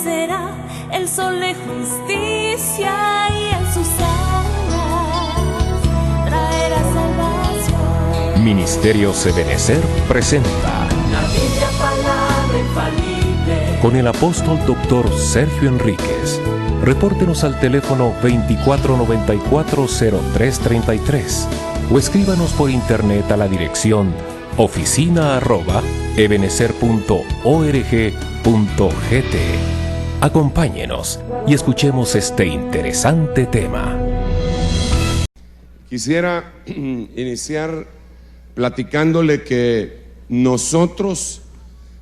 será el sol de justicia y en sus alas traerá salvación. Ministerios Ebenecer presenta La Biblia, palabra infalible. con el apóstol Dr. Sergio Enríquez. Repórtenos al teléfono 2494-0333 o escríbanos por internet a la dirección oficina@ebenecer.org.gt. Acompáñenos y escuchemos este interesante tema. Quisiera iniciar platicándole que nosotros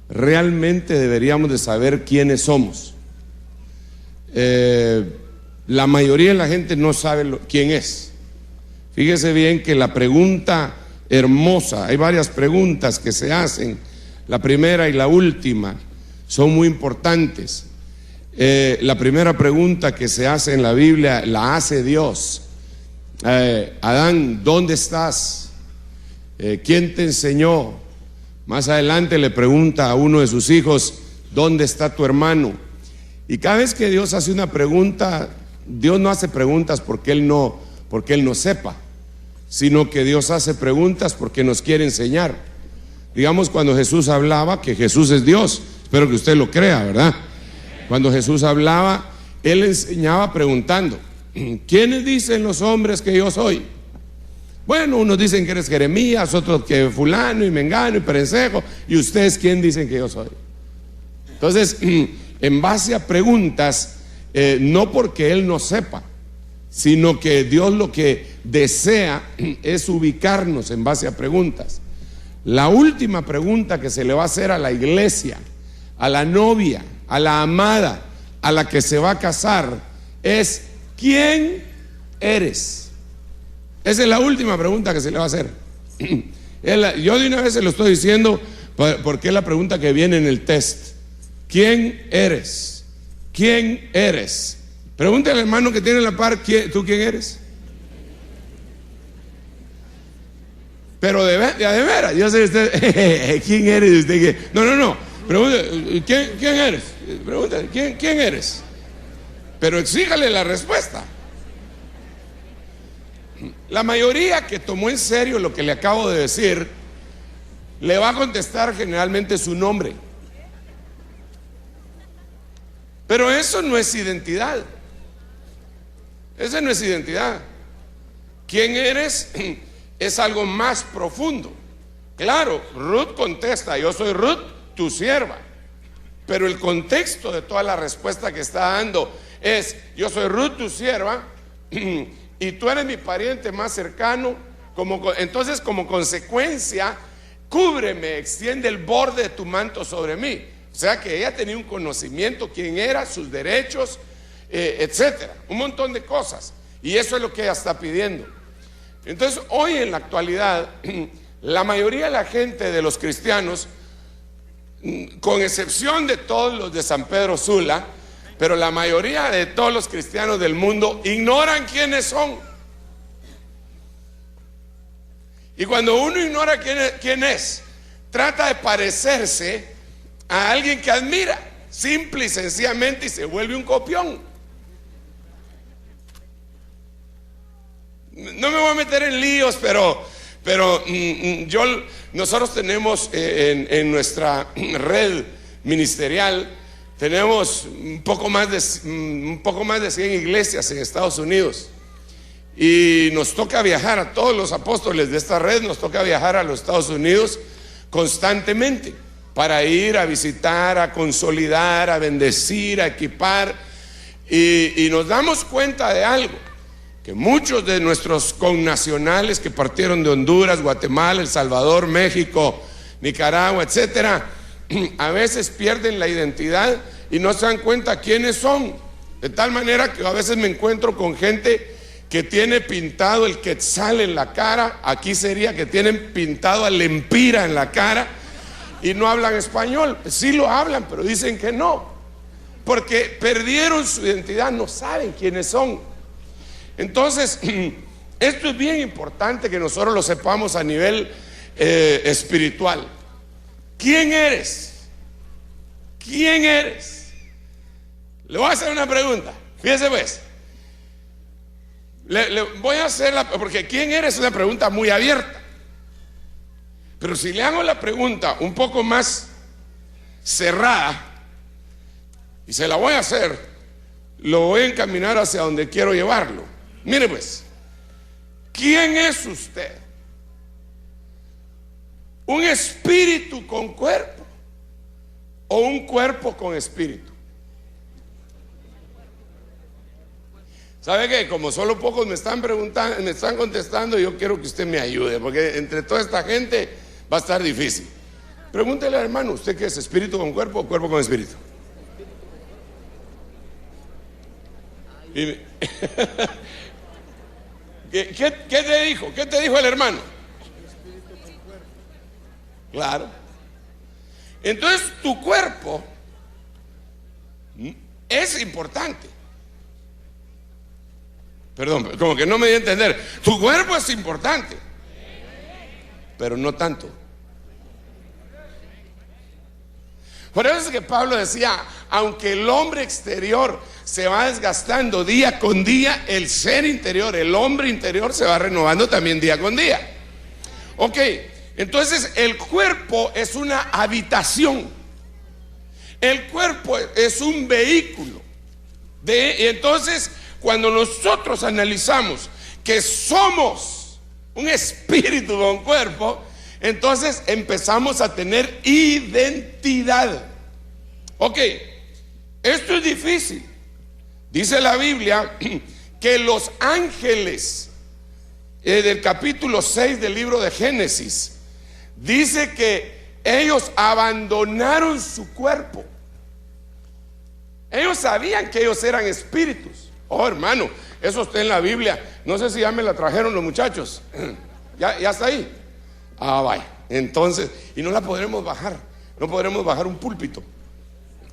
realmente deberíamos de saber quiénes somos. La mayoría de la gente no sabe quién es. Fíjese bien que la pregunta hermosa, hay varias preguntas que se hacen, la primera y la última son muy importantes. La primera pregunta que se hace en la Biblia la hace Dios. Adán, ¿dónde estás? ¿Quién te enseñó? Más adelante le pregunta a uno de sus hijos, ¿dónde está tu hermano? Y cada vez que Dios hace una pregunta, Dios no hace preguntas porque Él no sepa, sino que Dios hace preguntas porque nos quiere enseñar. Digamos, cuando Jesús hablaba, que Jesús es Dios, espero que usted lo crea, ¿verdad? Cuando Jesús hablaba, Él enseñaba preguntando, ¿quiénes dicen los hombres que yo soy? Bueno, unos dicen que eres Jeremías, otros que fulano y mengano y perencejo, y ustedes, ¿quién dicen que yo soy? Entonces, en base a preguntas, no porque Él no sepa, sino que Dios lo que desea es ubicarnos en base a preguntas. La última pregunta que se le va a hacer a la iglesia, a la novia, a la amada, a la que se va a casar, es ¿quién eres? Esa es la última pregunta que se le va a hacer. Yo de una vez se lo estoy diciendo porque es la pregunta que viene en el test. ¿Quién eres? ¿Quién eres? Pregúntale al hermano que tiene la par, ¿tú quién eres? Pero de veras, yo sé usted, ¿quién eres usted? No. Pregúntale, ¿quién eres? Pregúntale, ¿quién eres? Pero exíjale la respuesta. La mayoría que tomó en serio lo que le acabo de decir, le va a contestar generalmente su nombre. Pero eso no es identidad. Esa no es identidad. ¿Quién eres? Es algo más profundo. Claro, Ruth contesta, yo soy Ruth, tu sierva. Pero el contexto de toda la respuesta que está dando es, yo soy Ruth, tu sierva, y tú eres mi pariente más cercano. Entonces, como consecuencia, cúbreme, extiende el borde de tu manto sobre mí. O sea que ella tenía un conocimiento, quién era, sus derechos, etcétera, un montón de cosas. Y eso es lo que ella está pidiendo. Entonces, hoy en la actualidad, la mayoría de la gente, de los cristianos, con excepción de todos los de San Pedro Sula, pero la mayoría de todos los cristianos del mundo ignoran quiénes son. Y cuando uno ignora quién es, trata de parecerse a alguien que admira, simple y sencillamente, y se vuelve un copión. No me voy a meter en líos, pero nosotros tenemos en nuestra red ministerial, tenemos un poco más de 100 iglesias en Estados Unidos. Y nos toca viajar a todos los apóstoles de esta red, nos toca viajar a los Estados Unidos constantemente para ir a visitar, a consolidar, a bendecir, a equipar. Y nos damos cuenta de algo, que muchos de nuestros connacionales que partieron de Honduras, Guatemala, El Salvador, México, Nicaragua, etcétera, a veces pierden la identidad y no se dan cuenta quiénes son. De tal manera que a veces me encuentro con gente que tiene pintado el quetzal en la cara, aquí sería que tienen pintado al empira en la cara, y no hablan español. Sí lo hablan, pero dicen que no, porque perdieron su identidad, no saben quiénes son. Entonces, esto es bien importante que nosotros lo sepamos a nivel espiritual. ¿Quién eres? ¿Quién eres? Le voy a hacer una pregunta. Fíjese pues. Le voy a hacer porque ¿quién eres? Es una pregunta muy abierta. Pero si le hago la pregunta un poco más cerrada, y se la voy a hacer, lo voy a encaminar hacia donde quiero llevarlo. Mire pues, ¿quién es usted? ¿Un espíritu con cuerpo o un cuerpo con espíritu? ¿Sabe qué? Como solo pocos me están preguntando, me están contestando, yo quiero que usted me ayude, porque entre toda esta gente va a estar difícil. Pregúntele al hermano, ¿usted qué es? ¿Espíritu con cuerpo o cuerpo con espíritu? ¿Qué te dijo? ¿Qué te dijo el hermano? Espíritu con cuerpo. Claro. Entonces tu cuerpo es importante. Perdón, como que no me di a entender. Tu cuerpo es importante, pero no tanto. Por eso es que Pablo decía, aunque el hombre exterior se va desgastando día con día, el ser interior, el hombre interior se va renovando también día con día. Ok, entonces el cuerpo es una habitación. El cuerpo es un vehículo. Y entonces, cuando nosotros analizamos que somos un espíritu con cuerpo, entonces empezamos a tener identidad. Ok, esto es difícil. Dice la Biblia que los ángeles del capítulo 6 del libro de Génesis, dice que ellos abandonaron su cuerpo. Ellos sabían que ellos eran espíritus. Oh, hermano, eso está en la Biblia. No sé si ya me la trajeron los muchachos. ¿Ya está ahí? Ah, vaya. Entonces, y no la podremos bajar. No podremos bajar un púlpito.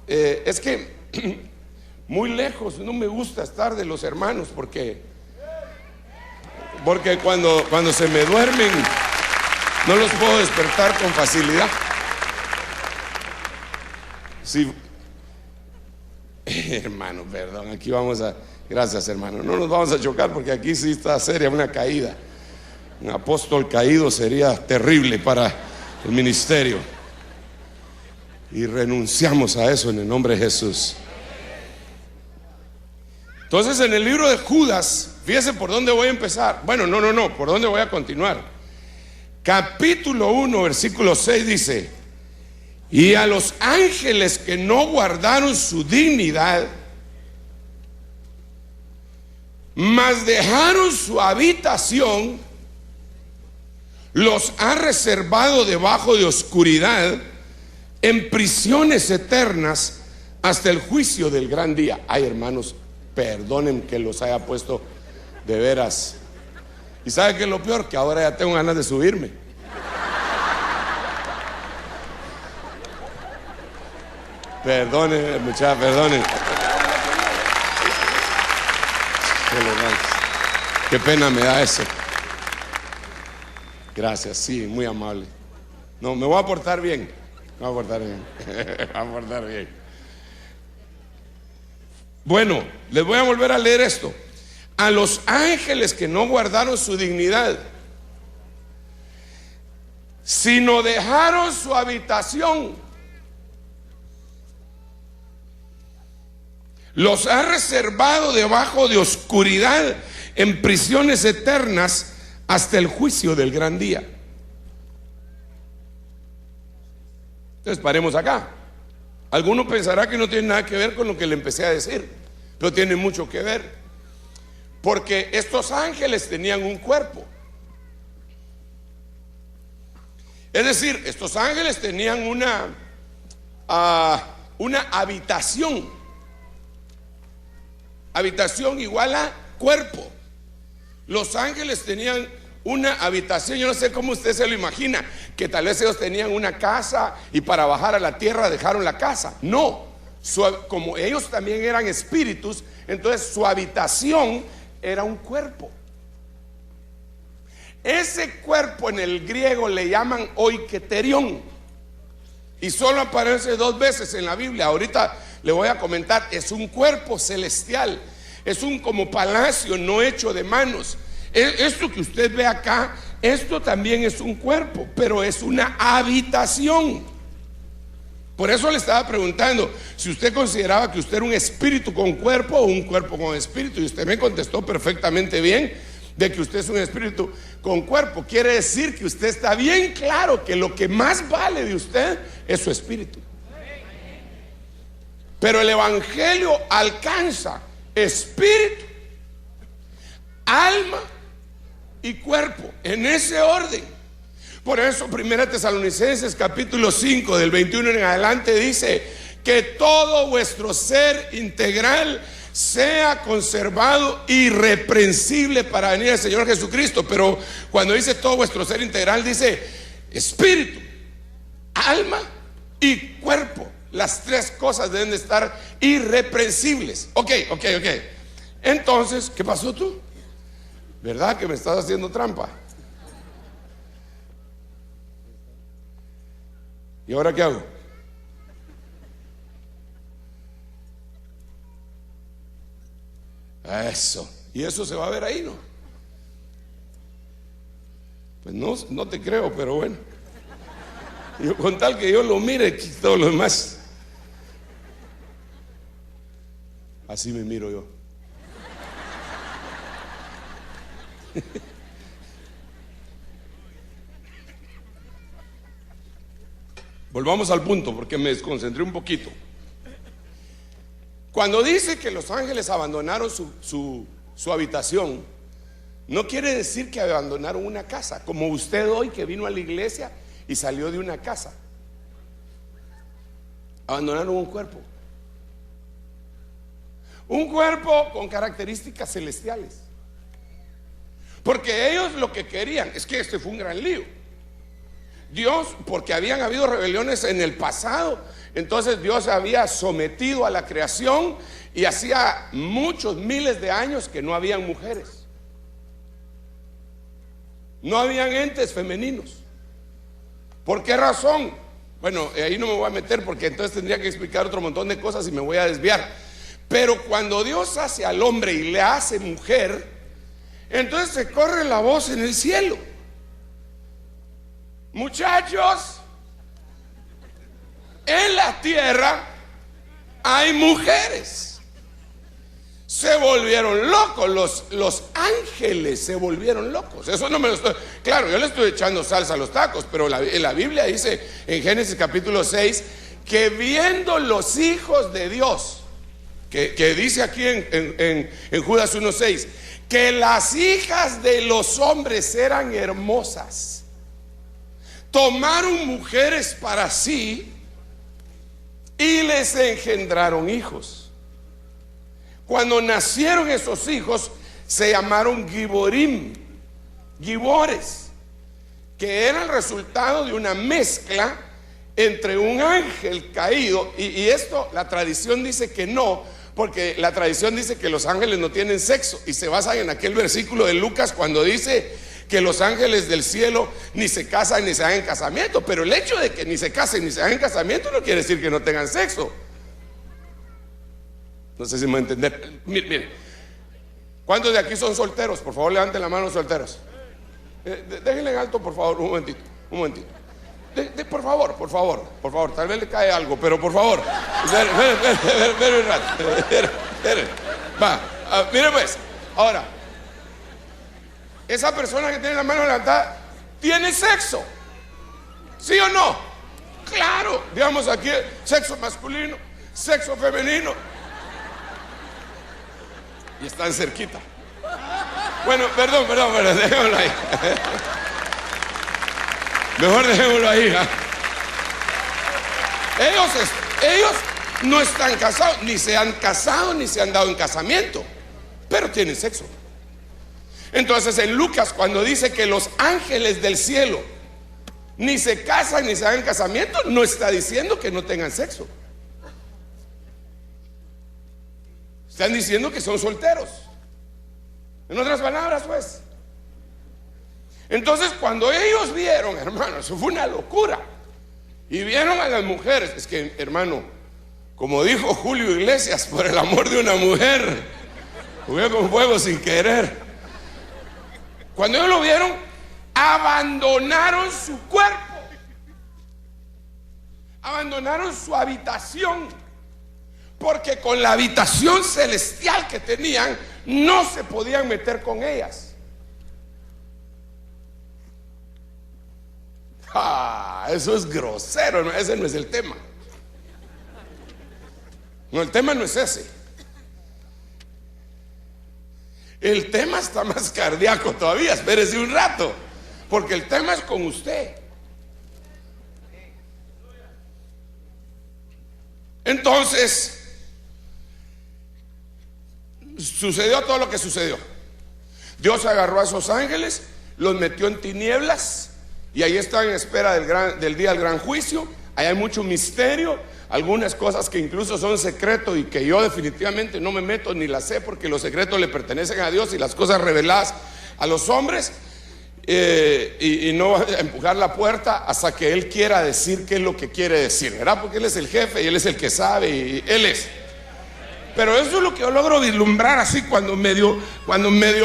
Es que muy lejos no me gusta estar de los hermanos porque cuando se me duermen no los puedo despertar con facilidad. Sí. Hermano, perdón, aquí vamos a... Gracias, hermano. No nos vamos a chocar porque aquí sí está seria una caída. Un apóstol caído sería terrible para el ministerio. Y renunciamos a eso en el nombre de Jesús. Entonces, en el libro de Judas, fíjese por dónde voy a empezar. Bueno, no, por dónde voy a continuar. Capítulo 1, versículo 6 dice: y a los ángeles que no guardaron su dignidad, mas dejaron su habitación, los ha reservado debajo de oscuridad, en prisiones eternas, hasta el juicio del gran día. Ay, hermanos, perdonen que los haya puesto de veras. ¿Y sabe qué es lo peor? Que ahora ya tengo ganas de subirme. Perdonen, muchachos, perdonen. Qué pena me da eso. Gracias, sí, muy amable. No, me voy a portar bien. Me voy a portar bien. Me voy a portar bien. Bueno, les voy a volver a leer esto. A los ángeles que no guardaron su dignidad, sino dejaron su habitación, los ha reservado debajo de oscuridad, en prisiones eternas, hasta el juicio del gran día. Entonces paremos acá. Alguno pensará que no tiene nada que ver con lo que le empecé a decir, pero tiene mucho que ver, porque estos ángeles tenían un cuerpo. Es decir, estos ángeles tenían una habitación. Habitación igual a cuerpo. Los ángeles tenían una habitación. Yo no sé cómo usted se lo imagina, que tal vez ellos tenían una casa y para bajar a la tierra dejaron la casa. No, como ellos también eran espíritus, entonces su habitación era un cuerpo. Ese cuerpo en el griego le llaman oiketerión, y solo aparece 2 veces en la Biblia. Ahorita le voy a comentar, es un cuerpo celestial, es un como palacio no hecho de manos. Esto que usted ve acá, esto también es un cuerpo, pero es una habitación. Por eso le estaba preguntando si usted consideraba que usted era un espíritu con cuerpo o un cuerpo con espíritu, y usted me contestó perfectamente bien de que usted es un espíritu con cuerpo. Quiere decir que usted está bien claro que lo que más vale de usted es su espíritu. Pero el evangelio alcanza espíritu, alma y cuerpo, en ese orden. Por eso 1 Tesalonicenses capítulo 5 del 21 en adelante dice que todo vuestro ser integral sea conservado irreprensible para venir al Señor Jesucristo. Pero cuando dice todo vuestro ser integral, dice espíritu, alma y cuerpo. Las tres cosas deben de estar irreprensibles. Ok. Entonces, ¿qué pasó tú? ¿Verdad que me estás haciendo trampa? ¿Y ahora qué hago? Eso. Y eso se va a ver ahí, ¿no? Pues no te creo, pero bueno. Yo, con tal que yo lo mire, todo lo demás. Así me miro yo. Volvamos al punto porque me desconcentré un poquito. Cuando dice que los ángeles abandonaron su habitación, no quiere decir que abandonaron una casa, como usted hoy que vino a la iglesia y salió de una casa. Abandonaron un cuerpo. Un cuerpo con características celestiales. Porque ellos lo que querían, es que este fue un gran lío. Dios, porque habían habido rebeliones en el pasado, entonces Dios había sometido a la creación y hacía muchos miles de años que no habían mujeres. No habían entes femeninos. ¿Por qué razón? Bueno, ahí no me voy a meter porque entonces tendría que explicar otro montón de cosas y me voy a desviar. Pero cuando Dios hace al hombre y le hace mujer, entonces se corre la voz en el cielo: muchachos, en la tierra hay mujeres. Se volvieron locos, los ángeles se volvieron locos. Eso no me lo estoy... Claro, yo le estoy echando salsa a los tacos, pero la Biblia dice en Génesis capítulo 6 que viendo los hijos de Dios, que dice aquí en Judas 1:6, que las hijas de los hombres eran hermosas, tomaron mujeres para sí y les engendraron hijos. Cuando nacieron esos hijos se llamaron Giborim, Gibores, que era el resultado de una mezcla entre un ángel caído y esto la tradición dice que no, porque la tradición dice que los ángeles no tienen sexo y se basa en aquel versículo de Lucas cuando dice que los ángeles del cielo ni se casan ni se dan en casamiento. Pero el hecho de que ni se casen ni se dan en casamiento no quiere decir que no tengan sexo. No sé si me va a entender. Mire, ¿cuántos de aquí son solteros? Por favor, levanten la mano, solteros. Déjenle en alto, por favor, un momentito. Por favor, tal vez le cae algo, pero por favor. Va, mire pues. Ahora, esa persona que tiene la mano levantada ¿tiene sexo? ¿Sí o no? Claro, digamos aquí sexo masculino, sexo femenino. Y están cerquita. Bueno, perdón, dejémoslo ahí. Mejor dejémoslo ahí, ¿eh? Ellos no están casados, ni se han casado, ni se han dado en casamiento, pero tienen sexo. Entonces en Lucas cuando dice que los ángeles del cielo ni se casan ni se dan en casamiento, no está diciendo que no tengan sexo. Están diciendo que son solteros. En otras palabras, pues. Entonces cuando ellos vieron, hermano, eso fue una locura, y vieron a las mujeres, es que, hermano, Como dijo Julio Iglesias, por el amor de una mujer, jugué con fuego sin querer. Cuando ellos lo vieron, abandonaron su cuerpo, abandonaron su habitación, porque con la habitación celestial que tenían no se podían meter con ellas. Eso es grosero, ese no es el tema. No, el tema no es ese. El tema está más cardíaco todavía, espérese un rato, porque el tema es con usted. Entonces, sucedió todo lo que sucedió. Dios agarró a esos ángeles, los metió en tinieblas, y ahí están en espera del día del gran juicio. Ahí hay mucho misterio, algunas cosas que incluso son secretos y que yo definitivamente no me meto ni las sé, porque los secretos le pertenecen a Dios y las cosas reveladas a los hombres. Y no va a empujar la puerta hasta que Él quiera decir qué es lo que quiere decir, ¿verdad? Porque Él es el jefe y Él es el que sabe y Él es. Pero eso es lo que yo logro vislumbrar así cuando medio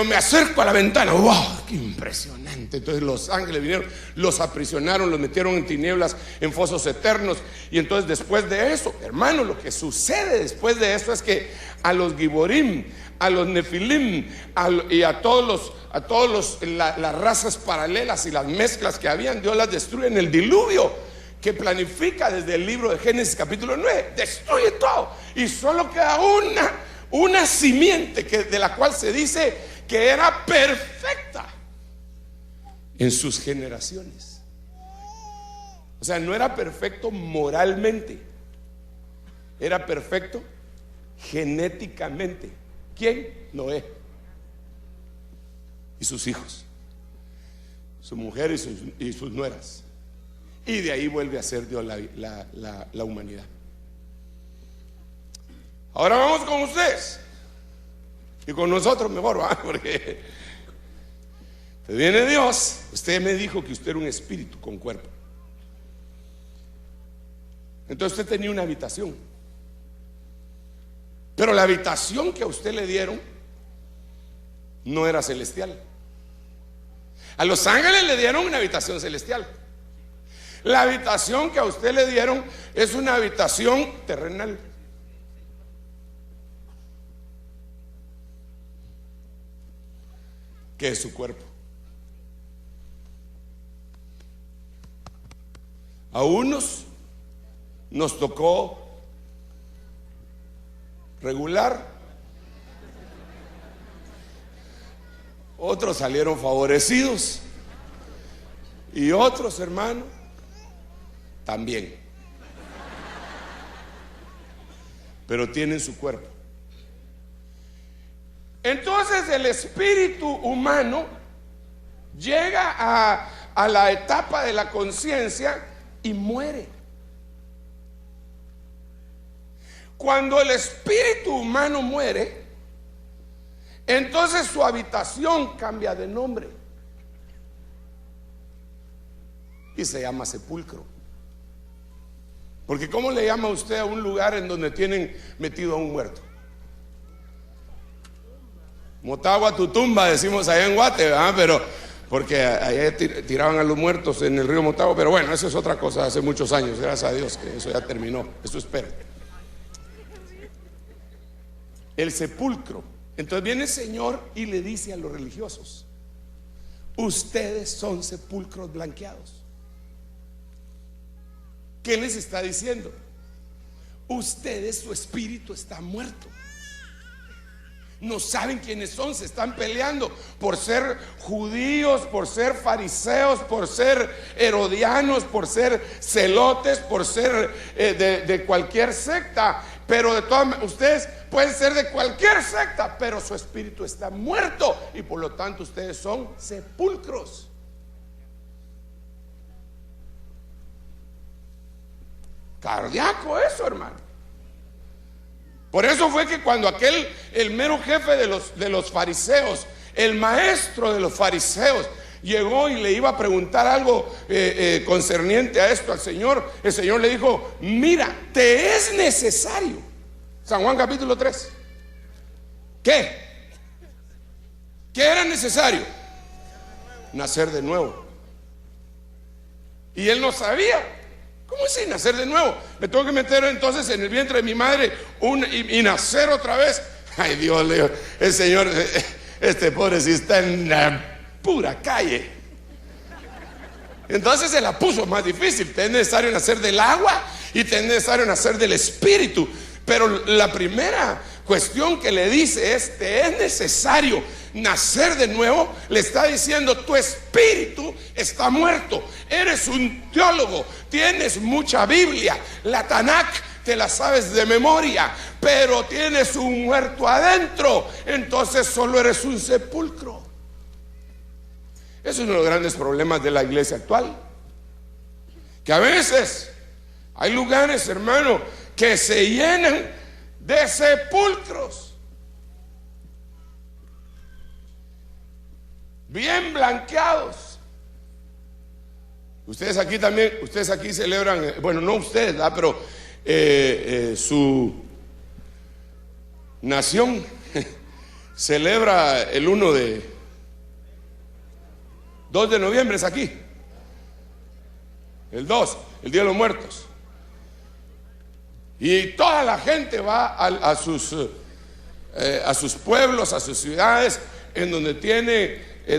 me acerco a la ventana. ¡Wow! ¡Qué impresionante! Entonces los ángeles vinieron, los aprisionaron, los metieron en tinieblas, en fosos eternos. Y entonces después de eso, hermano, lo que sucede después de eso es que a los Giborim, a los Nefilim y a todos las razas paralelas y las mezclas que habían, Dios las destruye en el diluvio que planifica desde el libro de Génesis capítulo 9. Destruye todo y solo queda una simiente de la cual se dice que era perfecta en sus generaciones. O sea, no era perfecto moralmente, era perfecto genéticamente. ¿Quién? Noé y sus hijos, su mujer y sus nueras. Y de ahí vuelve a ser Dios la humanidad. Ahora vamos con ustedes y con nosotros mejor, ¿va? Porque viene Dios. Usted me dijo que usted era un espíritu con cuerpo. Entonces usted tenía una habitación, pero la habitación que a usted le dieron no era celestial. A los ángeles le dieron una habitación celestial. La habitación que a usted le dieron es una habitación terrenal. Que es su cuerpo. A unos nos tocó regular, otros salieron favorecidos y otros, hermano, también, pero tienen su cuerpo. Entonces el espíritu humano llega a la etapa de la conciencia y muere. Cuando el espíritu humano muere, entonces su habitación cambia de nombre y se llama sepulcro. Porque ¿cómo le llama usted a un lugar en donde tienen metido a un muerto? Motagua tu tumba, decimos allá en Guate, ¿verdad? Pero porque allá tiraban a los muertos en el río Motagua. Pero bueno, eso es otra cosa, hace muchos años, gracias a Dios que eso ya terminó. Eso espera. El sepulcro. Entonces viene el Señor y le dice a los religiosos: ustedes son sepulcros blanqueados. ¿Qué les está diciendo? Ustedes, su espíritu está muerto. No saben quiénes son, se están peleando por ser judíos, por ser fariseos, por ser herodianos, por ser celotes, por ser de cualquier secta. Pero de todas, ustedes pueden ser de cualquier secta, pero su espíritu está muerto y por lo tanto ustedes son sepulcros. Cardíaco eso, hermano. Por eso fue que cuando el mero jefe de los fariseos, el maestro de los fariseos, llegó y le iba a preguntar algo concerniente a esto al Señor, el Señor le dijo: mira, te es necesario. San Juan capítulo 3. ¿Qué? ¿Qué era necesario? Nacer de nuevo. Y él no sabía. ¿Cómo es nacer de nuevo? Me tengo que meter entonces en el vientre de mi madre y nacer otra vez. Ay, Dios, Leo, el Señor, este pobre si está en la pura calle. Entonces se la puso más difícil. Te es necesario nacer del agua y te es necesario nacer del Espíritu. Pero la primera cuestión que le dice es: te es necesario nacer de nuevo. Le está diciendo: tu espíritu está muerto. Eres un teólogo, tienes mucha Biblia, la Tanakh te la sabes de memoria, pero tienes un muerto adentro. Entonces solo eres un sepulcro. Es uno de los grandes problemas de la iglesia actual, que a veces hay lugares, hermano, que se llenan de sepulcros bien blanqueados. Ustedes aquí también, ustedes aquí celebran, bueno, no ustedes, ¿verdad? Pero su nación celebra el 2 de noviembre, es aquí, el 2, el Día de los Muertos. Y toda la gente va a sus pueblos, a sus ciudades, en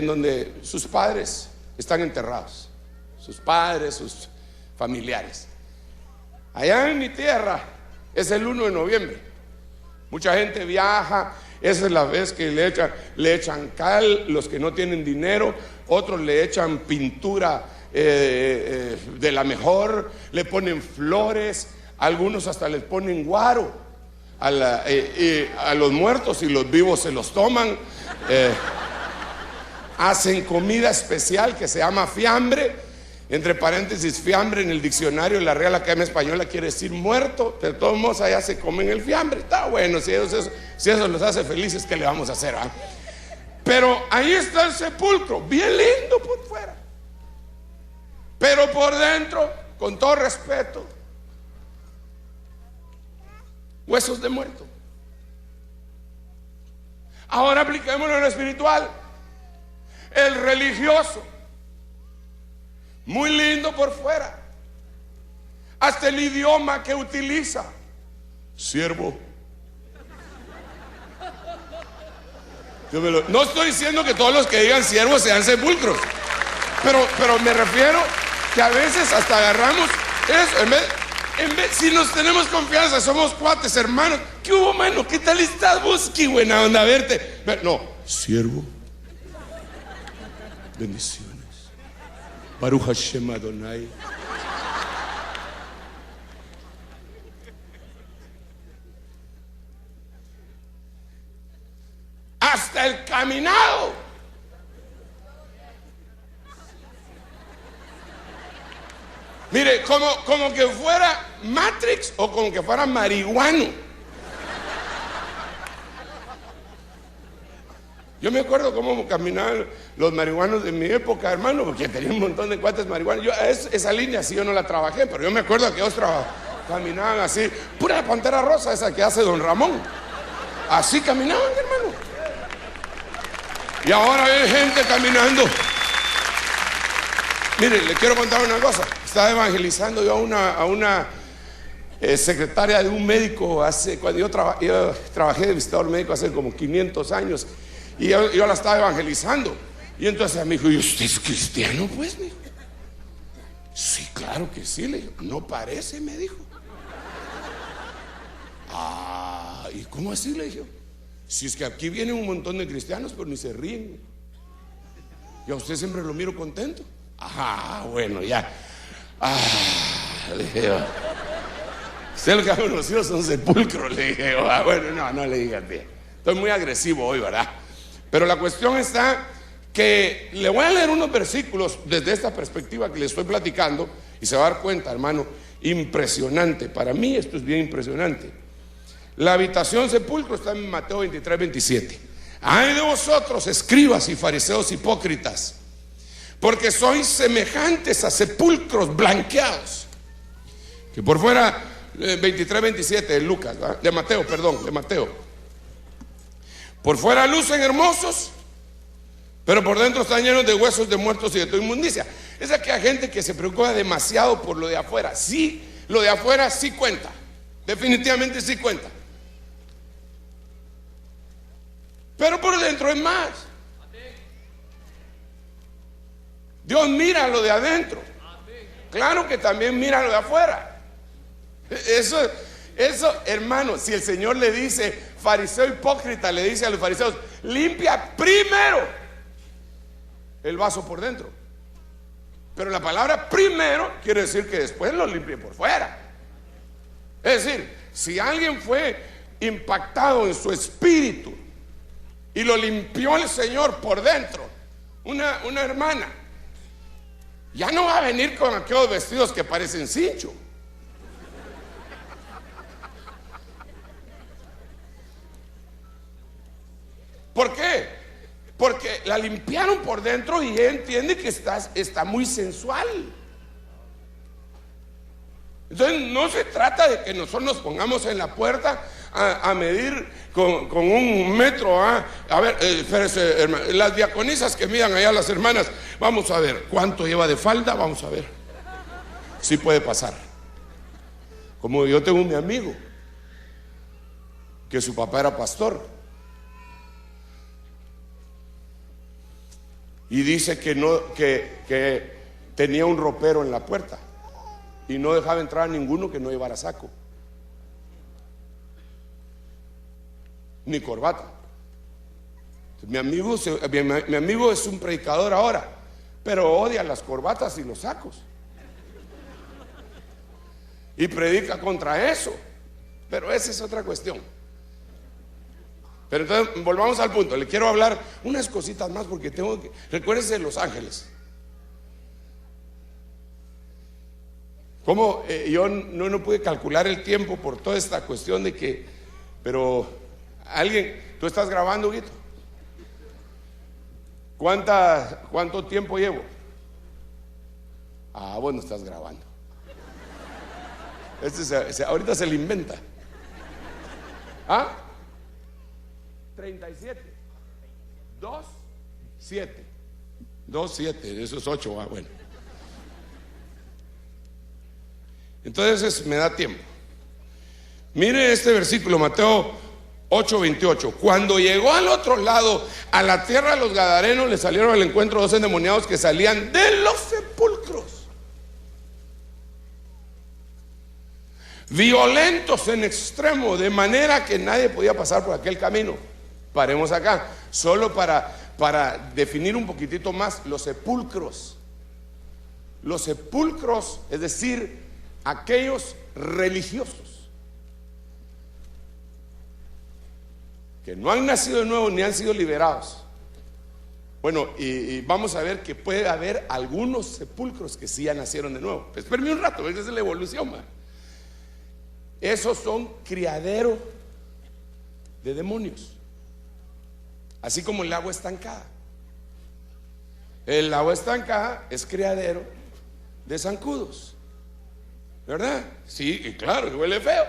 donde sus padres están enterrados, sus padres, sus familiares. Allá en mi tierra es el 1 de noviembre. Mucha gente viaja. Esa es la vez que le echan cal, los que no tienen dinero. Otros le echan pintura de la mejor, le ponen flores. Algunos hasta les ponen guaro a los muertos, y los vivos se los toman. Hacen comida especial que se llama fiambre. Entre paréntesis, fiambre en el diccionario de la Real Academia Española quiere decir muerto. De todos modos, allá se comen el fiambre. Está bueno, si eso los hace felices, ¿qué le vamos a hacer? Pero ahí está el sepulcro, bien lindo por fuera, pero por dentro, con todo respeto, huesos de muerto. Ahora apliquémoslo en lo espiritual. El religioso, muy lindo por fuera, hasta el idioma que utiliza: siervo. No estoy diciendo que todos los que digan siervos sean sepulcros, pero me refiero que a veces hasta agarramos eso. Si nos tenemos confianza, somos cuates, hermanos. ¿Qué hubo, mano? ¿Qué tal estás vos? Qué buena onda verte. No, siervo. Bendiciones. Baruch Hashem Adonai. Hasta el caminado. Mire, como que fuera Matrix o como que fuera marihuano. Yo me acuerdo cómo caminaban los marihuanos de mi época, hermano, porque tenía un montón de cuates marihuanos. Esa línea sí yo no la trabajé, pero yo me acuerdo que ellos caminaban así, pura Pantera Rosa, esa que hace Don Ramón. Así caminaban, hermano. Y ahora hay gente caminando. Mire, le quiero contar una cosa. Estaba evangelizando yo a una secretaria de un médico cuando yo trabajé de visitador médico hace como 500 años. Y yo la estaba evangelizando. Y entonces me dijo: ¿y usted es cristiano, pues? Me dijo. Sí, claro que sí, le dijo. No parece, me dijo. ¿Y cómo así? Le dije. Si es que aquí vienen un montón de cristianos, pero ni se ríen. Y a usted siempre lo miro contento. Bueno, ya. Le dije yo. Usted lo que ha conocido son sepulcros, le dije yo. Bueno, no le digas bien. Estoy muy agresivo hoy, ¿verdad? Pero la cuestión está que le voy a leer unos versículos desde esta perspectiva que le estoy platicando, y se va a dar cuenta, hermano, impresionante. Para mí esto es bien impresionante. La habitación sepulcro está en Mateo 23, 27. Ay de vosotros, escribas y fariseos hipócritas, porque sois semejantes a sepulcros blanqueados, que por fuera, 23, 27 de Lucas, ¿verdad? De Mateo, perdón, de Mateo. Por fuera lucen hermosos, pero por dentro están llenos de huesos de muertos y de toda inmundicia. Es aquella gente que se preocupa demasiado por lo de afuera. Sí, lo de afuera sí cuenta, definitivamente sí cuenta, pero por dentro es más. Dios mira lo de adentro, claro que también mira lo de afuera. Eso, hermano, si el Señor le dice, fariseo hipócrita, le dice a los fariseos, limpia primero el vaso por dentro. Pero la palabra primero quiere decir que después lo limpie por fuera. Es decir, si alguien fue impactado en su espíritu y lo limpió el Señor por dentro, una hermana, ya no va a venir con aquellos vestidos que parecen cincho. ¿Por qué? Porque la limpiaron por dentro y ella entiende que está muy sensual. Entonces no se trata de que nosotros nos pongamos en la puerta a medir con un metro. A ver, espérese, las diaconisas que midan allá, las hermanas, vamos a ver cuánto lleva de falda, vamos a ver si puede pasar. Como yo tengo un amigo que su papá era pastor y dice que tenía un ropero en la puerta y no dejaba entrar a ninguno que no llevara saco ni corbata. Mi amigo es un predicador ahora, pero odia las corbatas y los sacos y predica contra eso, pero esa es otra cuestión. Pero entonces volvamos al punto. Le quiero hablar unas cositas más porque tengo que... Recuérdese de Los Ángeles. Como yo no pude calcular el tiempo por toda esta cuestión de que... Pero alguien... ¿Tú estás grabando, Guito? ¿Cuánto tiempo llevo? Ah, bueno, estás grabando. Ahorita se le inventa. ¿Ah? 37 2 7 2 7, eso es 8. Bueno, entonces me da tiempo. Mire este versículo, Mateo 8:28. Cuando llegó al otro lado, a la tierra de los Gadarenos, le salieron al encuentro 2 endemoniados que salían de los sepulcros, violentos en extremo, de manera que nadie podía pasar por aquel camino. Paremos acá, solo para definir un poquitito más los sepulcros. Los sepulcros, es decir, aquellos religiosos que no han nacido de nuevo ni han sido liberados. Bueno, y vamos a ver que puede haber algunos sepulcros que sí ya nacieron de nuevo. Espérame un rato, esa es la evolución, man. Esos son criadero de demonios. Así como el agua estancada. El agua estancada es criadero de zancudos, ¿verdad? Sí, y claro, y huele feo.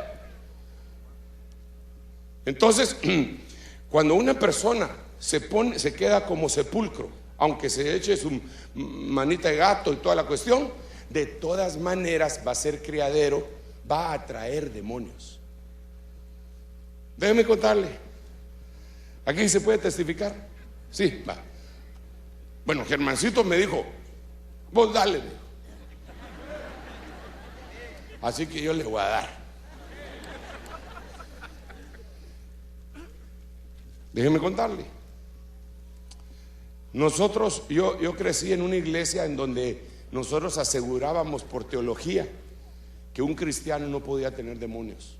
Entonces, cuando una persona se queda como sepulcro, aunque se eche su manita de gato y toda la cuestión, de todas maneras va a ser criadero, va a atraer demonios. Déjeme contarle. ¿Aquí se puede testificar? Sí, va. Bueno, Germancito me dijo, vos dale. Así que yo le voy a dar. Déjeme contarle. Nosotros, yo crecí en una iglesia en donde nosotros asegurábamos por teología que un cristiano no podía tener demonios.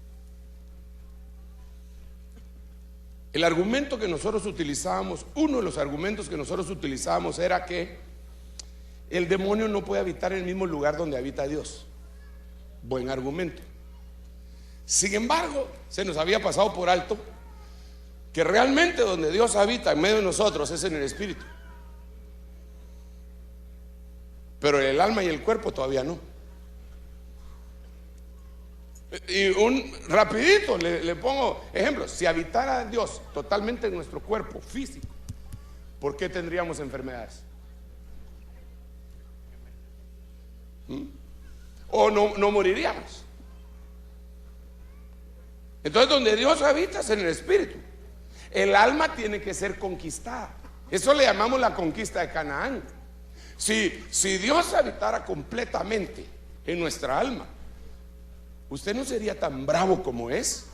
El argumento que nosotros utilizábamos, uno de los argumentos que nosotros utilizábamos era que el demonio no puede habitar en el mismo lugar donde habita Dios. Buen argumento. Sin embargo, se nos había pasado por alto que realmente donde Dios habita en medio de nosotros es en el Espíritu. pero el alma y el cuerpo todavía no. Y un rapidito le pongo ejemplo. Si habitara Dios totalmente en nuestro cuerpo físico, ¿por qué tendríamos enfermedades? O no moriríamos. Entonces, donde Dios habita es en el espíritu. El alma tiene que ser conquistada. Eso le llamamos la conquista de Canaán. Si Dios habitara completamente en nuestra alma, usted no sería tan bravo como es.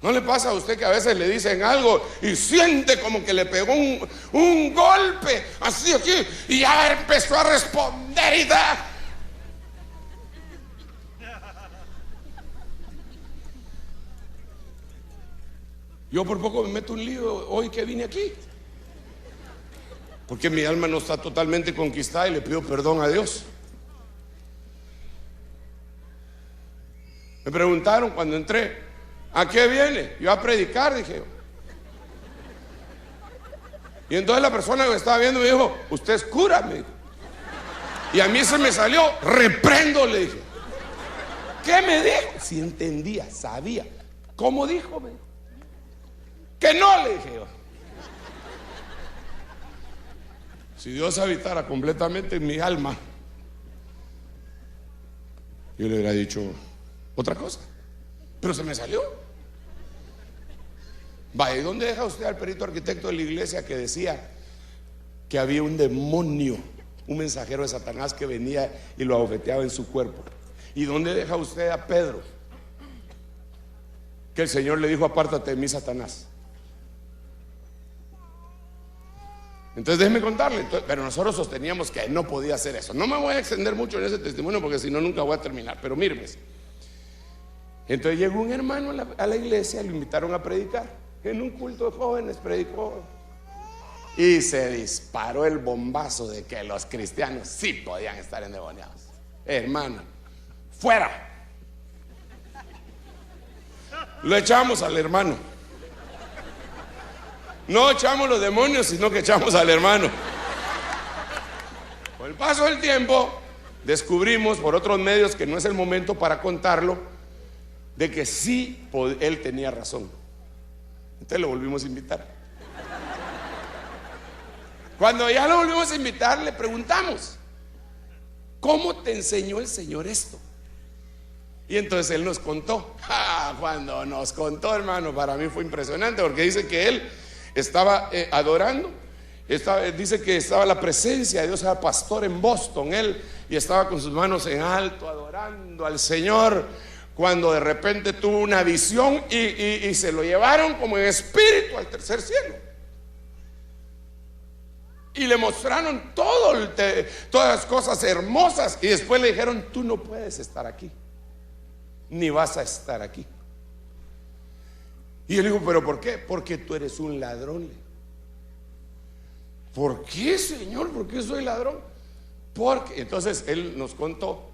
¿No le pasa a usted que a veces le dicen algo y siente como que le pegó un golpe así aquí y ya empezó a responder y da? Yo por poco me meto un lío hoy que vine aquí, porque mi alma no está totalmente conquistada y le pido perdón a Dios. Me preguntaron cuando entré, ¿a qué viene? Yo a predicar, dije yo. Y entonces la persona que me estaba viendo me dijo, usted es cura, me dijo. Y a mí se me salió, reprendo, le dije. ¿Qué me dijo? Si entendía, sabía. ¿Cómo dijo? Me dijo. Que no, le dije yo. Si Dios habitara completamente en mi alma, yo le hubiera dicho otra cosa, pero se me salió. Vaya, ¿y dónde deja usted al perito arquitecto de la iglesia que decía que había un demonio, un mensajero de Satanás que venía y lo abofeteaba en su cuerpo? ¿Y dónde deja usted a Pedro, que el Señor le dijo, apártate de mí, Satanás? Entonces déjeme contarle, pero nosotros sosteníamos que no podía hacer eso. No me voy a extender mucho en ese testimonio porque si no nunca voy a terminar, pero míreme. Entonces llegó un hermano a la iglesia, lo invitaron a predicar. En un culto de jóvenes predicó y se disparó el bombazo de que los cristianos sí podían estar endemoniados. Hermano, fuera. Lo echamos al hermano. No echamos los demonios, sino que echamos al hermano. Con el paso del tiempo descubrimos por otros medios, que no es el momento para contarlo, de que sí él tenía razón. Entonces lo volvimos a invitar. Cuando ya lo volvimos a invitar, le preguntamos, ¿cómo te enseñó el Señor esto? Y entonces él nos contó. Cuando nos contó, hermano, para mí fue impresionante, porque dice que él estaba adorando, dice que estaba la presencia de Dios, era pastor en Boston él, y estaba con sus manos en alto adorando al Señor, cuando de repente tuvo una visión y se lo llevaron como en espíritu al tercer cielo y le mostraron todas las cosas hermosas, y después le dijeron, tú no puedes estar aquí, ni vas a estar aquí. Y él dijo, ¿pero por qué? Porque tú eres un ladrón. ¿Por qué, Señor? ¿Por qué soy ladrón? Porque entonces él nos contó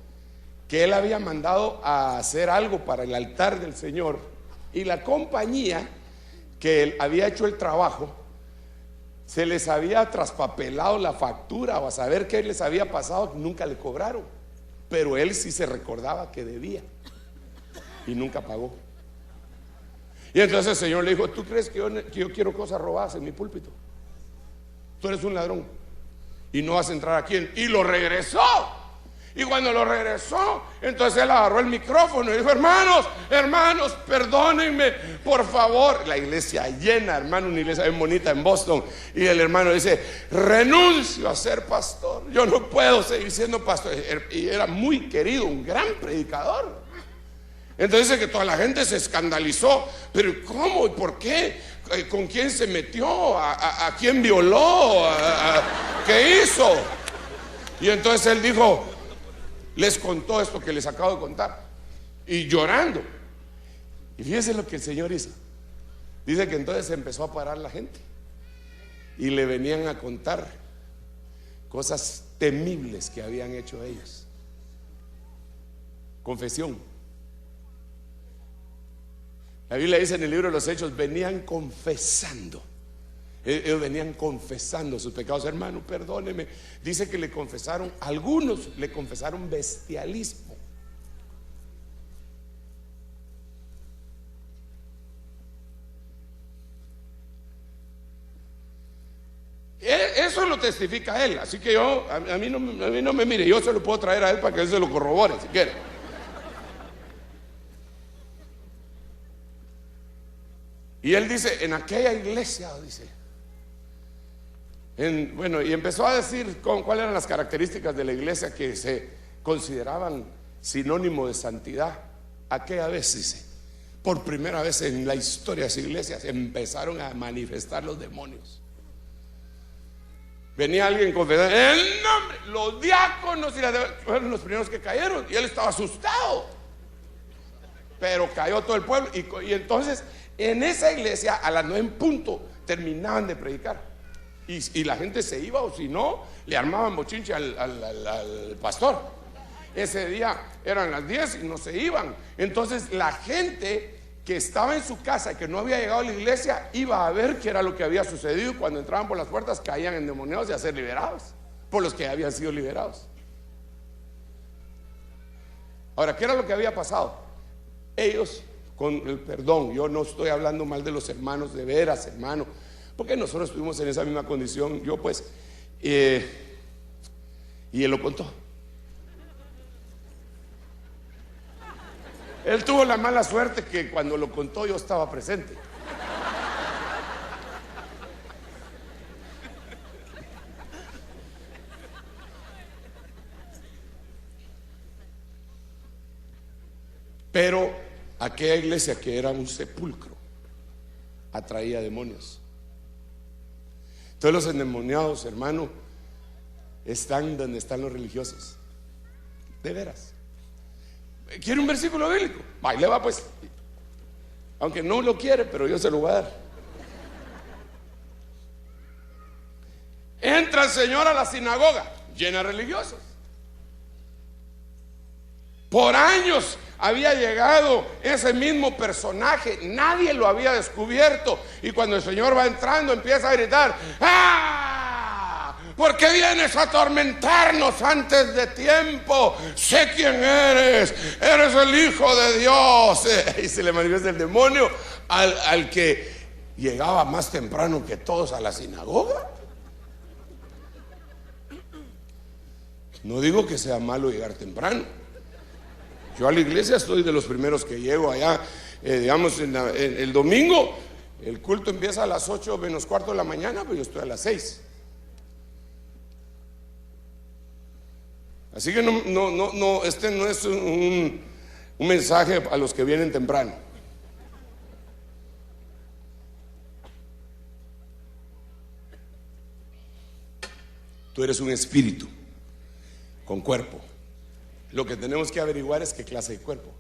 que él había mandado a hacer algo para el altar del Señor, y la compañía que él había hecho el trabajo se les había traspapelado la factura, o a saber qué les había pasado, nunca le cobraron, pero él sí se recordaba que debía y nunca pagó. Y entonces el Señor le dijo, ¿tú crees que yo quiero cosas robadas en mi púlpito? Tú eres un ladrón y no vas a entrar aquí. Y lo regresó. Y cuando lo regresó, entonces él agarró el micrófono y dijo, hermanos, perdónenme, por favor. La iglesia llena, hermano, una iglesia bien bonita en Boston. Y el hermano dice, renuncio a ser pastor, yo no puedo seguir siendo pastor. Y era muy querido, un gran predicador. Entonces dice que toda la gente se escandalizó. Pero ¿cómo? ¿Y por qué? ¿Con quién se metió? ¿A quién violó? ¿Qué hizo? Y entonces él dijo, les contó esto que les acabo de contar, y llorando. Y fíjense lo que el Señor hizo. Dice que entonces se empezó a parar la gente y le venían a contar cosas temibles que habían hecho ellos. Confesión. La Biblia dice en el libro de los Hechos, venían confesando Ellos venían confesando sus pecados. Hermano, perdóneme. Dice que le confesaron, algunos le confesaron bestialismo. Eso lo testifica él. Así que a mí no me mire. Yo se lo puedo traer a él para que él se lo corrobore si quiere. Y él dice, en aquella iglesia, dice, bueno, y empezó a decir cuáles eran las características de la iglesia que se consideraban sinónimo de santidad. Aquella vez, dice, por primera vez en la historia de esa iglesia se empezaron a manifestar los demonios. Venía alguien confesando el nombre, los diáconos fueron los primeros que cayeron, y él estaba asustado, pero cayó todo el pueblo. Y entonces en esa iglesia a las 9 en punto terminaban de predicar, y la gente se iba, o si no, le armaban bochinche al pastor. Ese día eran las 10 y no se iban. Entonces la gente que estaba en su casa y que no había llegado a la iglesia iba a ver qué era lo que había sucedido. Cuando entraban por las puertas caían endemoniados y a ser liberados por los que habían sido liberados. Ahora, ¿qué era lo que había pasado? Ellos, con el perdón, yo no estoy hablando mal de los hermanos, de veras, hermano, porque nosotros estuvimos en esa misma condición. Yo pues y él lo contó. Él tuvo la mala suerte que cuando lo contó yo estaba presente. Pero aquella iglesia, que era un sepulcro, atraía demonios. Todos los endemoniados, hermano, están donde están los religiosos. De veras. ¿Quiere un versículo bíblico? Ahí le va pues. Aunque no lo quiere, pero yo se lo voy a dar. Entra el Señor a la sinagoga, llena de religiosos. Por años había llegado ese mismo personaje, nadie lo había descubierto. Y cuando el Señor va entrando, empieza a gritar: ¡ah! ¿Por qué vienes a atormentarnos antes de tiempo? Sé quién eres el Hijo de Dios. Y se le manifiesta el demonio al que llegaba más temprano que todos a la sinagoga. No digo que sea malo llegar temprano. Yo a la iglesia estoy de los primeros que llego allá. Digamos, el domingo el culto empieza a las 8 menos cuarto de la mañana, pues yo estoy a las 6. Así que este no es un mensaje a los que vienen temprano. Tú eres un espíritu con cuerpo. Lo que tenemos que averiguar es qué clase de cuerpo.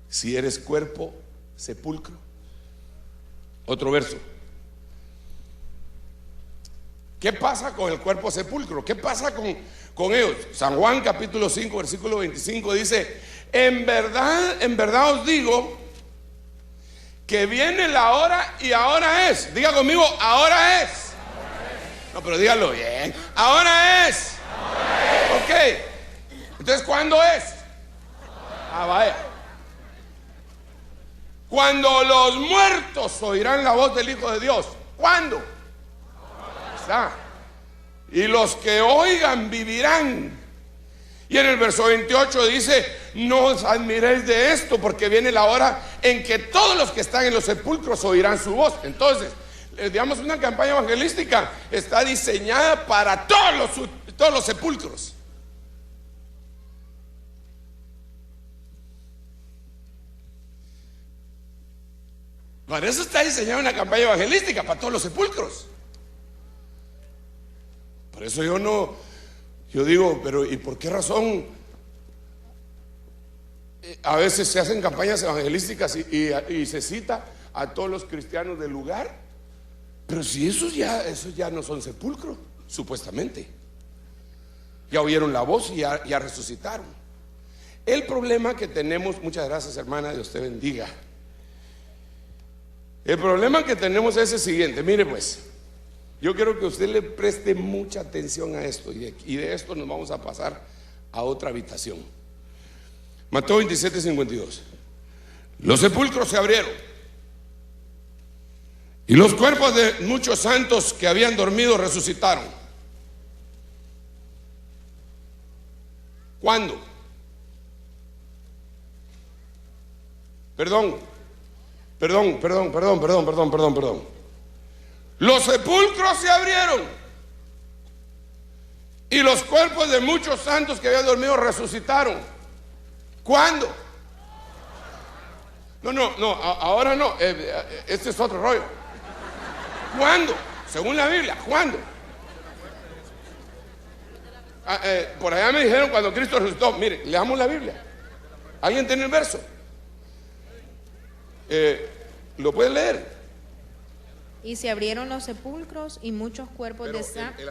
Si eres cuerpo sepulcro. Otro verso. ¿Qué pasa con el cuerpo sepulcro? ¿Qué pasa con ellos? San Juan capítulo 5 versículo 25 dice: en verdad os digo que viene la hora y ahora es. Diga conmigo: ahora es. No, pero dígalo bien. Ahora es. Ok. Entonces, ¿cuándo es? Vaya. Cuando los muertos oirán la voz del Hijo de Dios. ¿Cuándo? Está. Y los que oigan vivirán. Y en el verso 28 dice: no os admiréis de esto, porque viene la hora en que todos los que están en los sepulcros oirán su voz. Entonces, digamos, una campaña evangelística está diseñada para todos los sepulcros. Para eso está diseñada una campaña evangelística, para todos los sepulcros. Por eso yo digo, pero ¿y por qué razón a veces se hacen campañas evangelísticas y se cita a todos los cristianos del lugar? Pero si esos ya no son sepulcros, supuestamente. Ya oyeron la voz y ya resucitaron. El problema que tenemos, muchas gracias hermana, Dios te bendiga. El problema que tenemos es el siguiente. Mire pues, yo quiero que usted le preste mucha atención a esto, y de esto nos vamos a pasar a otra habitación. Mateo 27:52. Los sepulcros se abrieron y los cuerpos de muchos santos que habían dormido resucitaron. ¿Cuándo? Perdón. Los sepulcros se abrieron y los cuerpos de muchos santos que habían dormido resucitaron. ¿Cuándo? No, ahora no. Este es otro rollo. ¿Cuándo? Según la Biblia, ¿cuándo? Por allá me dijeron cuando Cristo resucitó. Mire, leamos la Biblia. ¿Alguien tiene el verso? ¿Lo puede leer? Y se abrieron los sepulcros y muchos cuerpos de santos.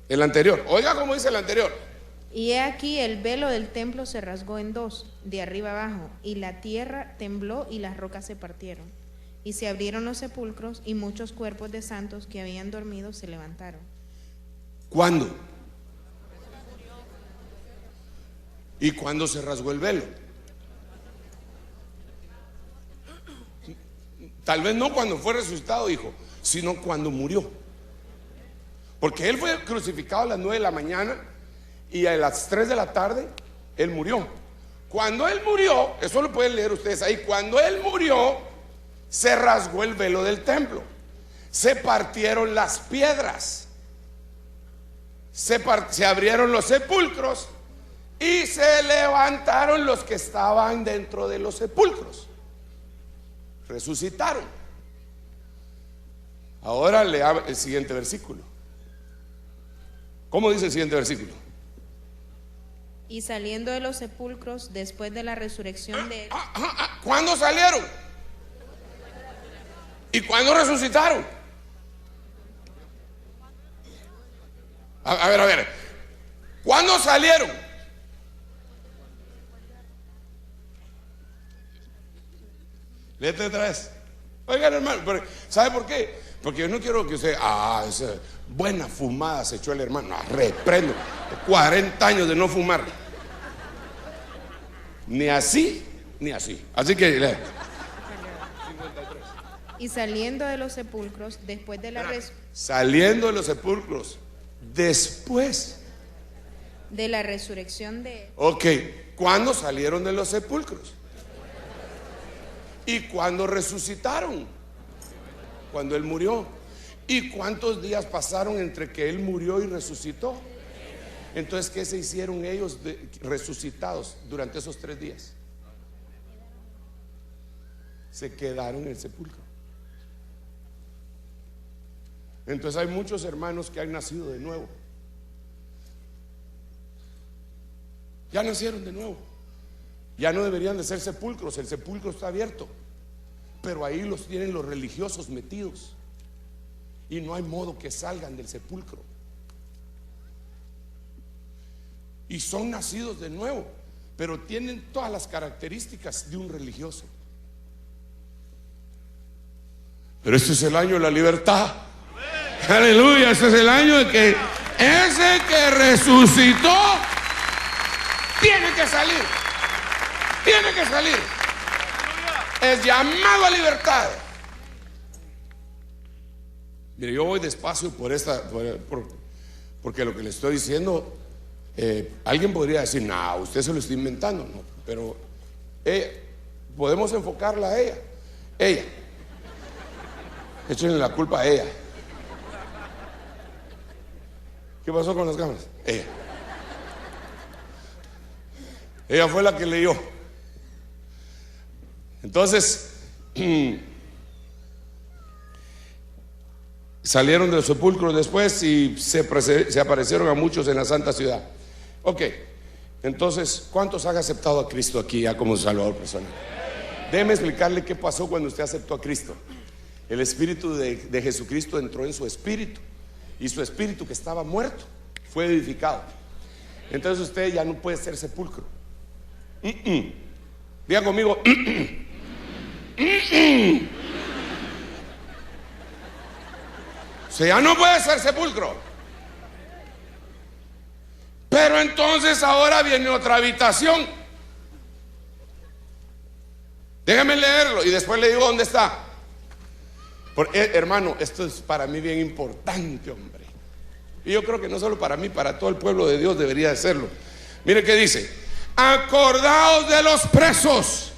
El anterior. Oiga cómo dice el anterior. Y he aquí el velo del templo se rasgó en dos, de arriba abajo, y la tierra tembló y las rocas se partieron. Y se abrieron los sepulcros y muchos cuerpos de santos que habían dormido se levantaron. ¿Cuándo? ¿Y cuándo se rasgó el velo? Tal vez no cuando fue resucitado, hijo, sino cuando murió. Porque él fue crucificado a las 9 de la mañana y a las 3 de la tarde él murió. Cuando él murió, eso lo pueden leer ustedes ahí, cuando él murió se rasgó el velo del templo, se partieron las piedras, se abrieron los sepulcros y se levantaron los que estaban dentro de los sepulcros. Resucitaron. Ahora lea el siguiente versículo. ¿Cómo dice el siguiente versículo? Y saliendo de los sepulcros después de la resurrección de... ¿Cuándo salieron? ¿Y cuándo resucitaron? A ver. ¿Cuándo salieron? Léete otra vez. Oigan, hermano, ¿sabe por qué? Porque yo no quiero que usted, esa buena fumada se echó el hermano. Reprendo 40 años de no fumar. Ni así, ni así. Así que lee. Y saliendo de los sepulcros después de la saliendo de los sepulcros después de la resurrección de... Ok, ¿cuándo salieron de los sepulcros? ¿Y cuándo resucitaron? Cuando él murió. ¿Y cuántos días pasaron entre que él murió y resucitó? Entonces, ¿qué se hicieron ellos resucitados durante esos 3 días? Se quedaron en el sepulcro. Entonces hay muchos hermanos que han nacido de nuevo. Ya nacieron de nuevo. Ya no deberían de ser sepulcros. El sepulcro está abierto, pero ahí los tienen los religiosos metidos y no hay modo que salgan del sepulcro. Y son nacidos de nuevo, pero tienen todas las características de un religioso. Pero este es el año de la libertad. Aleluya, este es el año de que ese que resucitó tiene que salir. Tiene que salir. Es llamado a libertad. Mire, yo voy despacio porque lo que le estoy diciendo, alguien podría decir, no, usted se lo está inventando, no, pero podemos enfocarla a ella. Échenle la culpa a ella. ¿Qué pasó con las cámaras? Ella fue la que leyó. Entonces salieron de los sepulcros después y se aparecieron a muchos en la santa ciudad. Ok, entonces, ¿cuántos han aceptado a Cristo aquí ya como Salvador personal? Déjeme explicarle qué pasó cuando usted aceptó a Cristo. El Espíritu de Jesucristo entró en su espíritu y su espíritu, que estaba muerto, fue vivificado. Entonces usted ya no puede ser sepulcro. Diga conmigo. sea, ya no puede ser sepulcro. Pero entonces ahora viene otra habitación. Déjame leerlo y después le digo dónde está. Porque, hermano, esto es para mí bien importante, hombre. Y yo creo que no solo para mí, para todo el pueblo de Dios debería de serlo. Mire qué dice: acordaos de los presos,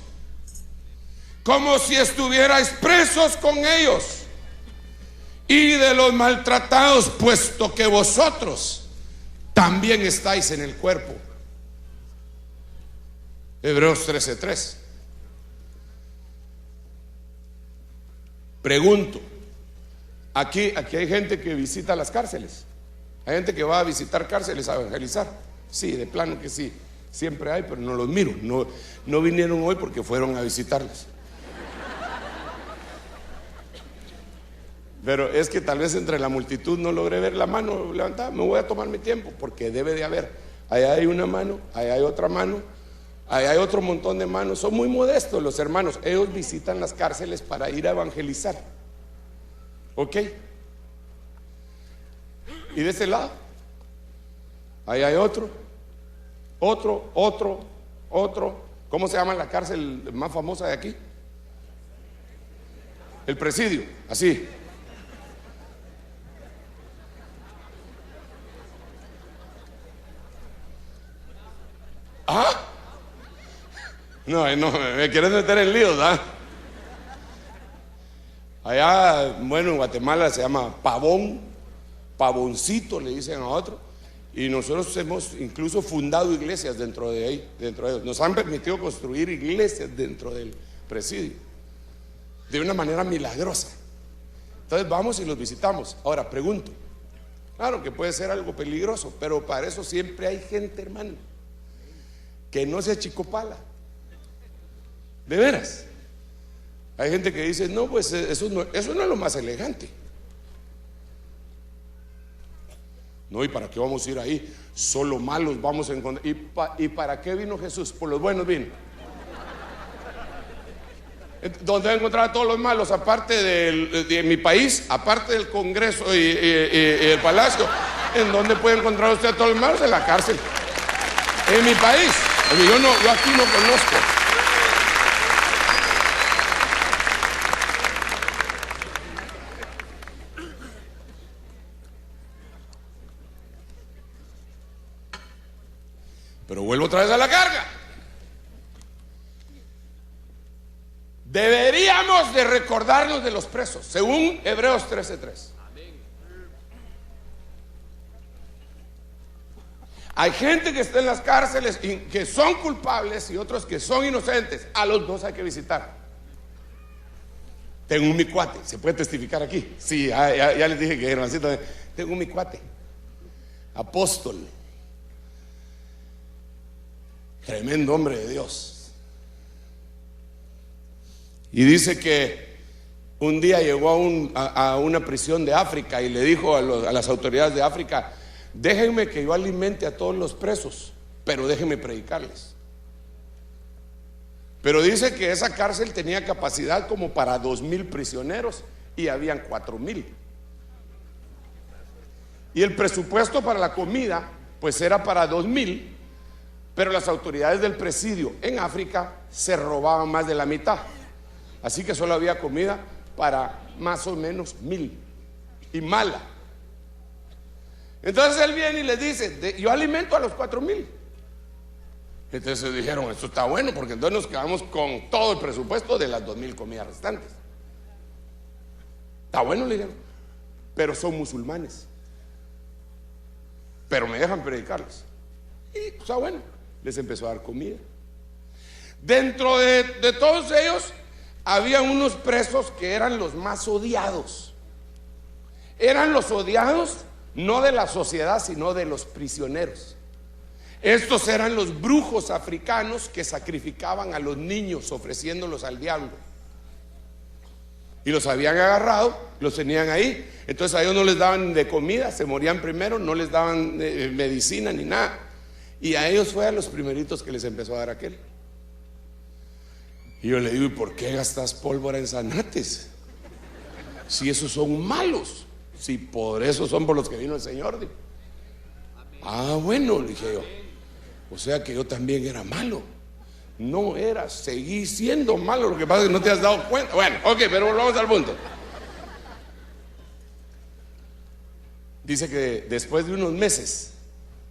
como si estuvierais presos con ellos, y de los maltratados, puesto que vosotros también estáis en el cuerpo. Hebreos 13:3. Pregunto, aquí hay gente que visita las cárceles. Hay gente que va a visitar cárceles a evangelizar. Sí, de plano que sí. Siempre hay, pero no los miro. No vinieron hoy porque fueron a visitarlas. Pero es que tal vez entre la multitud no logré ver la mano levantada. Me voy a tomar mi tiempo porque debe de haber. Allá hay una mano, allá hay otra mano, allá hay otro montón de manos. Son muy modestos los hermanos. Ellos visitan las cárceles para ir a evangelizar. ¿Ok? Y de ese lado, ahí hay otro. ¿Cómo se llama la cárcel más famosa de aquí? El Presidio, así. ¿Ah? No, me quieres meter en líos, ¿ah? Allá, bueno, en Guatemala se llama pavón. Pavoncito le dicen a otro, y nosotros hemos incluso fundado iglesias dentro de ahí, dentro de ellos. Nos han permitido construir iglesias dentro del presidio de una manera milagrosa. Entonces vamos y los visitamos. Ahora pregunto, claro que puede ser algo peligroso, pero para eso siempre hay gente, hermano, que no se achicopala. De veras. Hay gente que dice, no, pues eso no es lo más elegante. No, ¿y para qué vamos a ir ahí? Solo malos vamos a encontrar. ¿Y para qué vino Jesús? Por los buenos vino. ¿Dónde va a encontrar a todos los malos? Aparte de mi país, aparte del Congreso y el Palacio, ¿en dónde puede encontrar usted a todos los malos? En la cárcel. En mi país. Yo aquí no conozco. Pero vuelvo otra vez a la carga. Deberíamos de recordarnos de los presos, según Hebreos 13:3. Hay gente que está en las cárceles y que son culpables y otros que son inocentes. A los dos hay que visitar. Tengo un mi cuate, ¿se puede testificar aquí? Sí, ya les dije que hermancito, tengo un mi cuate, apóstol. Tremendo hombre de Dios. Y dice que un día llegó a una prisión de África y le dijo a las autoridades de África: déjenme que yo alimente a todos los presos, pero déjenme predicarles. Pero dice que esa cárcel tenía capacidad como para 2,000 prisioneros y habían 4,000. Y el presupuesto para la comida pues era para 2,000. Pero las autoridades del presidio en África se robaban más de la mitad. Así que solo había comida para más o menos 1,000. Y mala. Entonces él viene y les dice: yo alimento a los 4,000. Entonces dijeron: esto está bueno, porque entonces nos quedamos con todo el presupuesto de las 2,000 comidas restantes. Está bueno, le dijeron, pero son musulmanes. Pero me dejan predicarles. Y está bueno. Les empezó a dar comida. Dentro de todos ellos había unos presos que eran los más odiados. Eran los odiados no de la sociedad, sino de los prisioneros. Estos eran los brujos africanos que sacrificaban a los niños ofreciéndolos al diablo. Y los habían agarrado, los tenían ahí. Entonces a ellos no les daban de comida, se morían primero, no les daban medicina ni nada. Y a ellos fue a los primeritos que les empezó a dar aquel. Y yo le digo: ¿y por qué gastas pólvora en zanates? Si esos son malos, si por eso son por los que vino el Señor. Digo. Ah, bueno, le dije yo. O sea que yo también era malo. No era, seguí siendo malo. Lo que pasa es que no te has dado cuenta. Bueno, ok, pero volvamos al punto. Dice que después de unos meses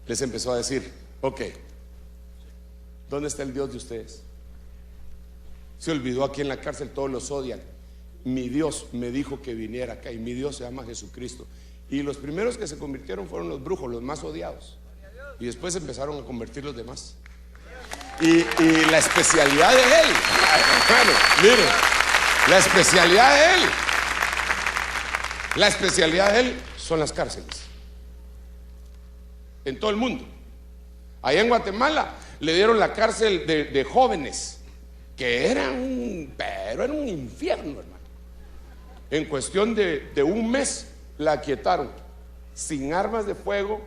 les empezó a decir: ok, ¿dónde está el Dios de ustedes? Se olvidó aquí en la cárcel, todos los odian. Mi Dios me dijo que viniera acá, y mi Dios se llama Jesucristo. Y los primeros que se convirtieron fueron los brujos, los más odiados. Y después empezaron a convertir los demás. Y la especialidad de él, hermano, miren, la especialidad de él son las cárceles. En todo el mundo. Allá en Guatemala le dieron la cárcel de jóvenes, que era un infierno, hermano. En cuestión de un mes la aquietaron, sin armas de fuego,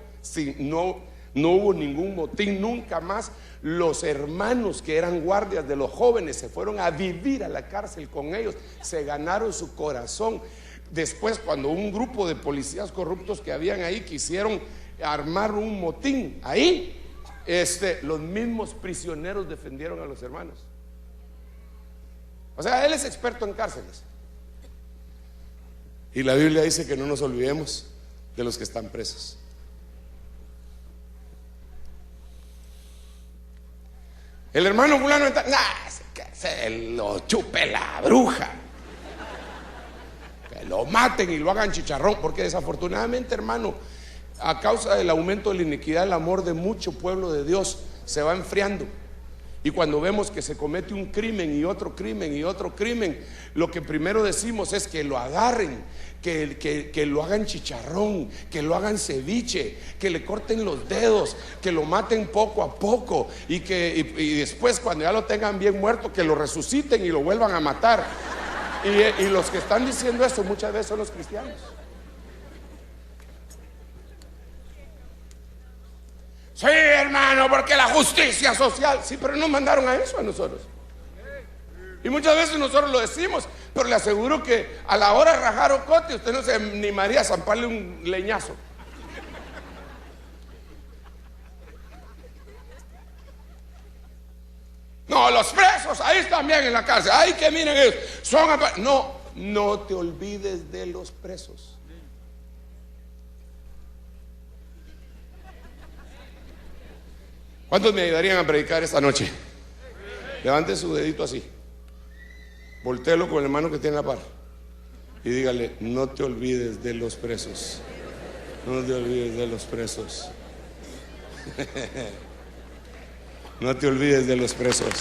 no hubo ningún motín, nunca más. Los hermanos que eran guardias de los jóvenes se fueron a vivir a la cárcel con ellos, se ganaron su corazón. Después, cuando un grupo de policías corruptos que habían ahí quisieron armar un motín ahí, los mismos prisioneros defendieron a los hermanos. O sea, él es experto en cárceles. Y la Biblia dice que no nos olvidemos de los que están presos. El hermano fulano está, que se lo chupe la bruja, que lo maten y lo hagan chicharrón, porque desafortunadamente, hermano, a causa del aumento de la iniquidad, el amor de mucho pueblo de Dios se va enfriando. Y cuando vemos que se comete un crimen y otro crimen y otro crimen, lo que primero decimos es que lo agarren, que lo hagan chicharrón, que lo hagan ceviche, que le corten los dedos, que lo maten poco a poco, y después, cuando ya lo tengan bien muerto, que lo resuciten y lo vuelvan a matar. Y los que están diciendo eso muchas veces son los cristianos. Sí, hermano, porque la justicia social. Sí, pero nos mandaron a eso a nosotros. Y muchas veces nosotros lo decimos, pero le aseguro que a la hora de rajar ocote, usted no se animaría a zamparle un leñazo. No, los presos, ahí están bien en la cárcel. Ay, que miren ellos, no te olvides de los presos. ¿Cuántos me ayudarían a predicar esta noche? Levante su dedito así, voltéelo con el hermano que tiene la par y dígale: no te olvides de los presos. No te olvides de los presos. No te olvides de los presos.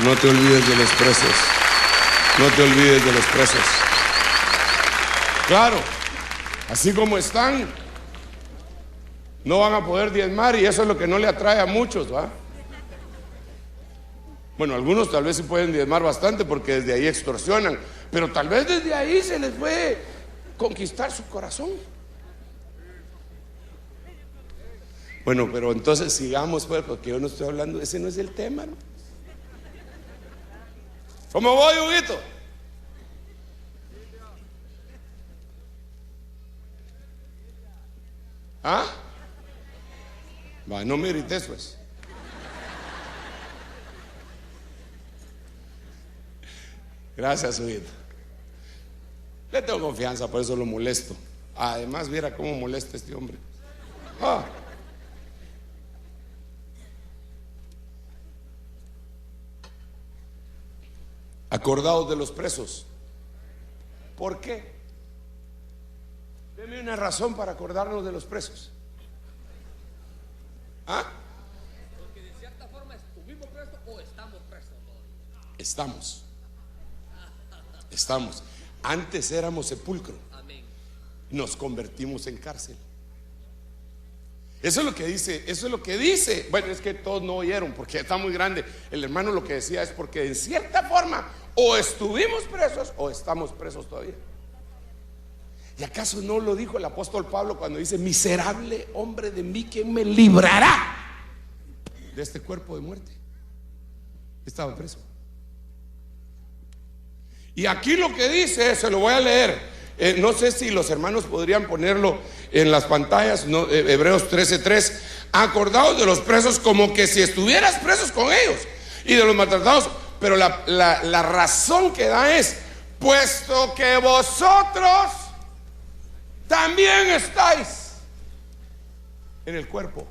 No te olvides de los presos. No te olvides de los presos. Claro, así como están, no van a poder diezmar, y eso es lo que no le atrae a muchos, ¿va? Bueno, algunos tal vez sí pueden diezmar bastante porque desde ahí extorsionan, pero tal vez desde ahí se les puede conquistar su corazón. Bueno, pero entonces sigamos, pues, porque yo no estoy hablando, ese no es el tema, ¿no? ¿Cómo voy, Huguito? ¿Ah? Va, no me grites, pues. Gracias, Huguito. Le tengo confianza, por eso lo molesto. Además, viera cómo molesta este hombre. Acordaos de los presos. ¿Por qué? Deme una razón para acordarnos de los presos. ¿Ah? Porque de cierta forma estuvimos presos o estamos presos todavía. Estamos. Antes éramos sepulcro. Amén. Nos convertimos en cárcel. Eso es lo que dice. Bueno, es que todos no oyeron porque está muy grande. El hermano lo que decía es porque en cierta forma o estuvimos presos o estamos presos todavía. ¿Y acaso no lo dijo el apóstol Pablo cuando dice: miserable hombre de mí, ¿quién me librará de este cuerpo de muerte? Estaba preso. Y aquí lo que dice, se lo voy a leer, No sé si los hermanos podrían ponerlo en las pantallas, no, Hebreos 13:3. Acordaos de los presos como que si estuvieras presos con ellos, y de los maltratados. Pero la razón que da es: puesto que vosotros también estáis en el cuerpo.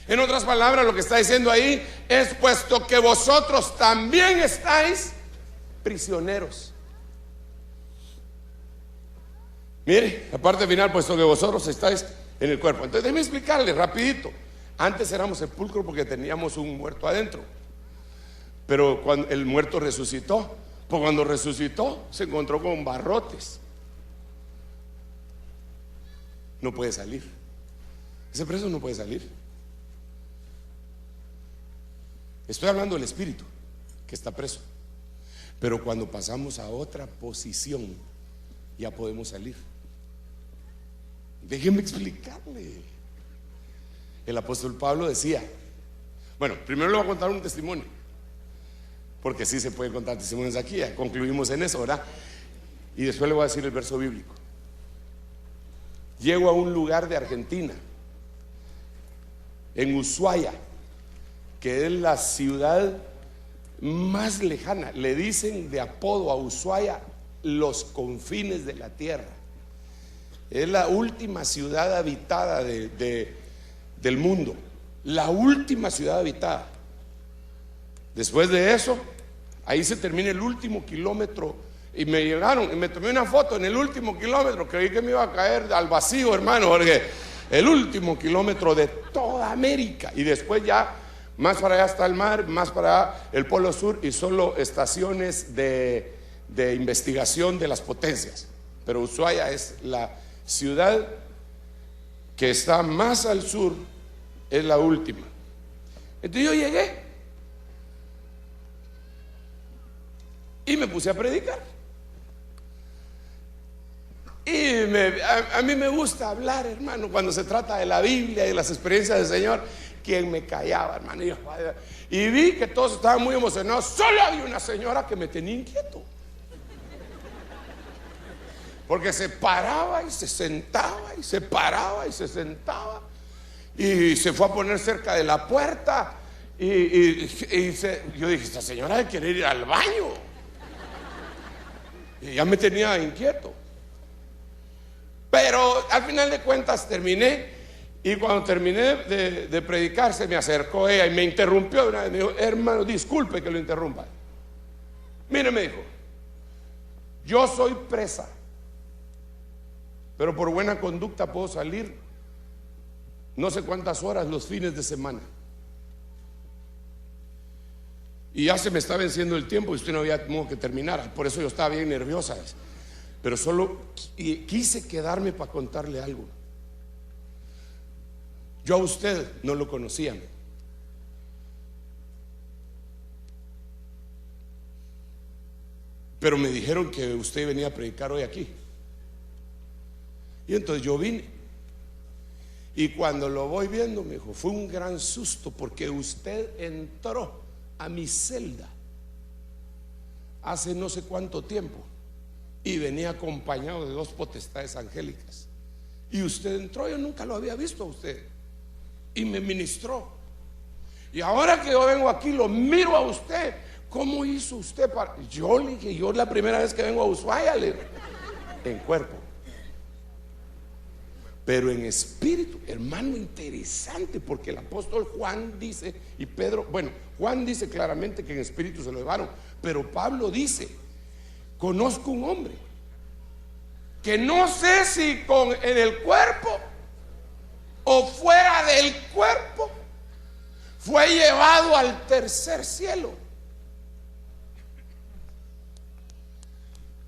En otras palabras, lo que está diciendo ahí es: puesto que vosotros también estáis prisioneros. Mire, la parte final: puesto que vosotros estáis en el cuerpo. Entonces déjeme explicarle rapidito. Antes éramos sepulcro porque teníamos un muerto adentro, pero cuando el muerto resucitó, pues cuando resucitó se encontró con barrotes. No puede salir. Ese preso no puede salir. Estoy hablando del espíritu que está preso. Pero cuando pasamos a otra posición, ya podemos salir. Déjeme explicarle. El apóstol Pablo decía, bueno, primero le voy a contar un testimonio, porque sí se puede contar testimonios aquí, ya concluimos en eso, ¿verdad? Y después le voy a decir el verso bíblico. Llego a un lugar de Argentina, en Ushuaia, que es la ciudad más lejana. Le dicen de apodo a Ushuaia los confines de la tierra. Es la última ciudad habitada del mundo, la última ciudad habitada. Después de eso, ahí se termina el último kilómetro. Y me llegaron y me tomé una foto en el último kilómetro. Creí que me iba a caer al vacío, hermano, porque el último kilómetro de toda América. Y después ya más para allá está el mar, más para allá el Polo Sur, y solo estaciones de investigación de las potencias. Pero Ushuaia es la ciudad que está más al sur, es la última. Entonces yo llegué y me puse a predicar. Y a mí me gusta hablar, hermano, cuando se trata de la Biblia y de las experiencias del Señor. Quien me callaba, hermano, y vi que todos estaban muy emocionados. Solo había una señora que me tenía inquieto, porque se paraba y se sentaba, y se paraba y se sentaba, y se fue a poner cerca de la puerta. Yo dije, esta señora quiere ir al baño. Y ya me tenía inquieto. Pero al final de cuentas terminé. Y cuando terminé de predicar, se me acercó ella y me interrumpió. Me dijo, hermano, disculpe que lo interrumpa. Mire, me dijo, yo soy presa, pero por buena conducta puedo salir no sé cuántas horas los fines de semana. Y ya se me está venciendo el tiempo y usted no había modo que terminara. Por eso yo estaba bien nerviosa. Pero solo quise quedarme para contarle algo. Yo a usted no lo conocía, pero me dijeron que usted venía a predicar hoy aquí. Y entonces yo vine. Y cuando lo voy viendo, me dijo, fue un gran susto, porque usted entró a mi celda hace no sé cuánto tiempo y venía acompañado de 2 potestades angélicas. Y usted entró, yo nunca lo había visto a usted, y me ministró. Y ahora que yo vengo aquí, lo miro a usted. ¿Cómo hizo usted para...? Yo le dije, yo la primera vez que vengo a Ushuaia, en cuerpo, pero en espíritu, hermano, interesante, porque el apóstol Juan dice, y Pedro, bueno, Juan dice claramente que en espíritu se lo llevaron, pero Pablo dice, conozco un hombre que no sé si en el cuerpo o fuera del cuerpo fue llevado al tercer cielo.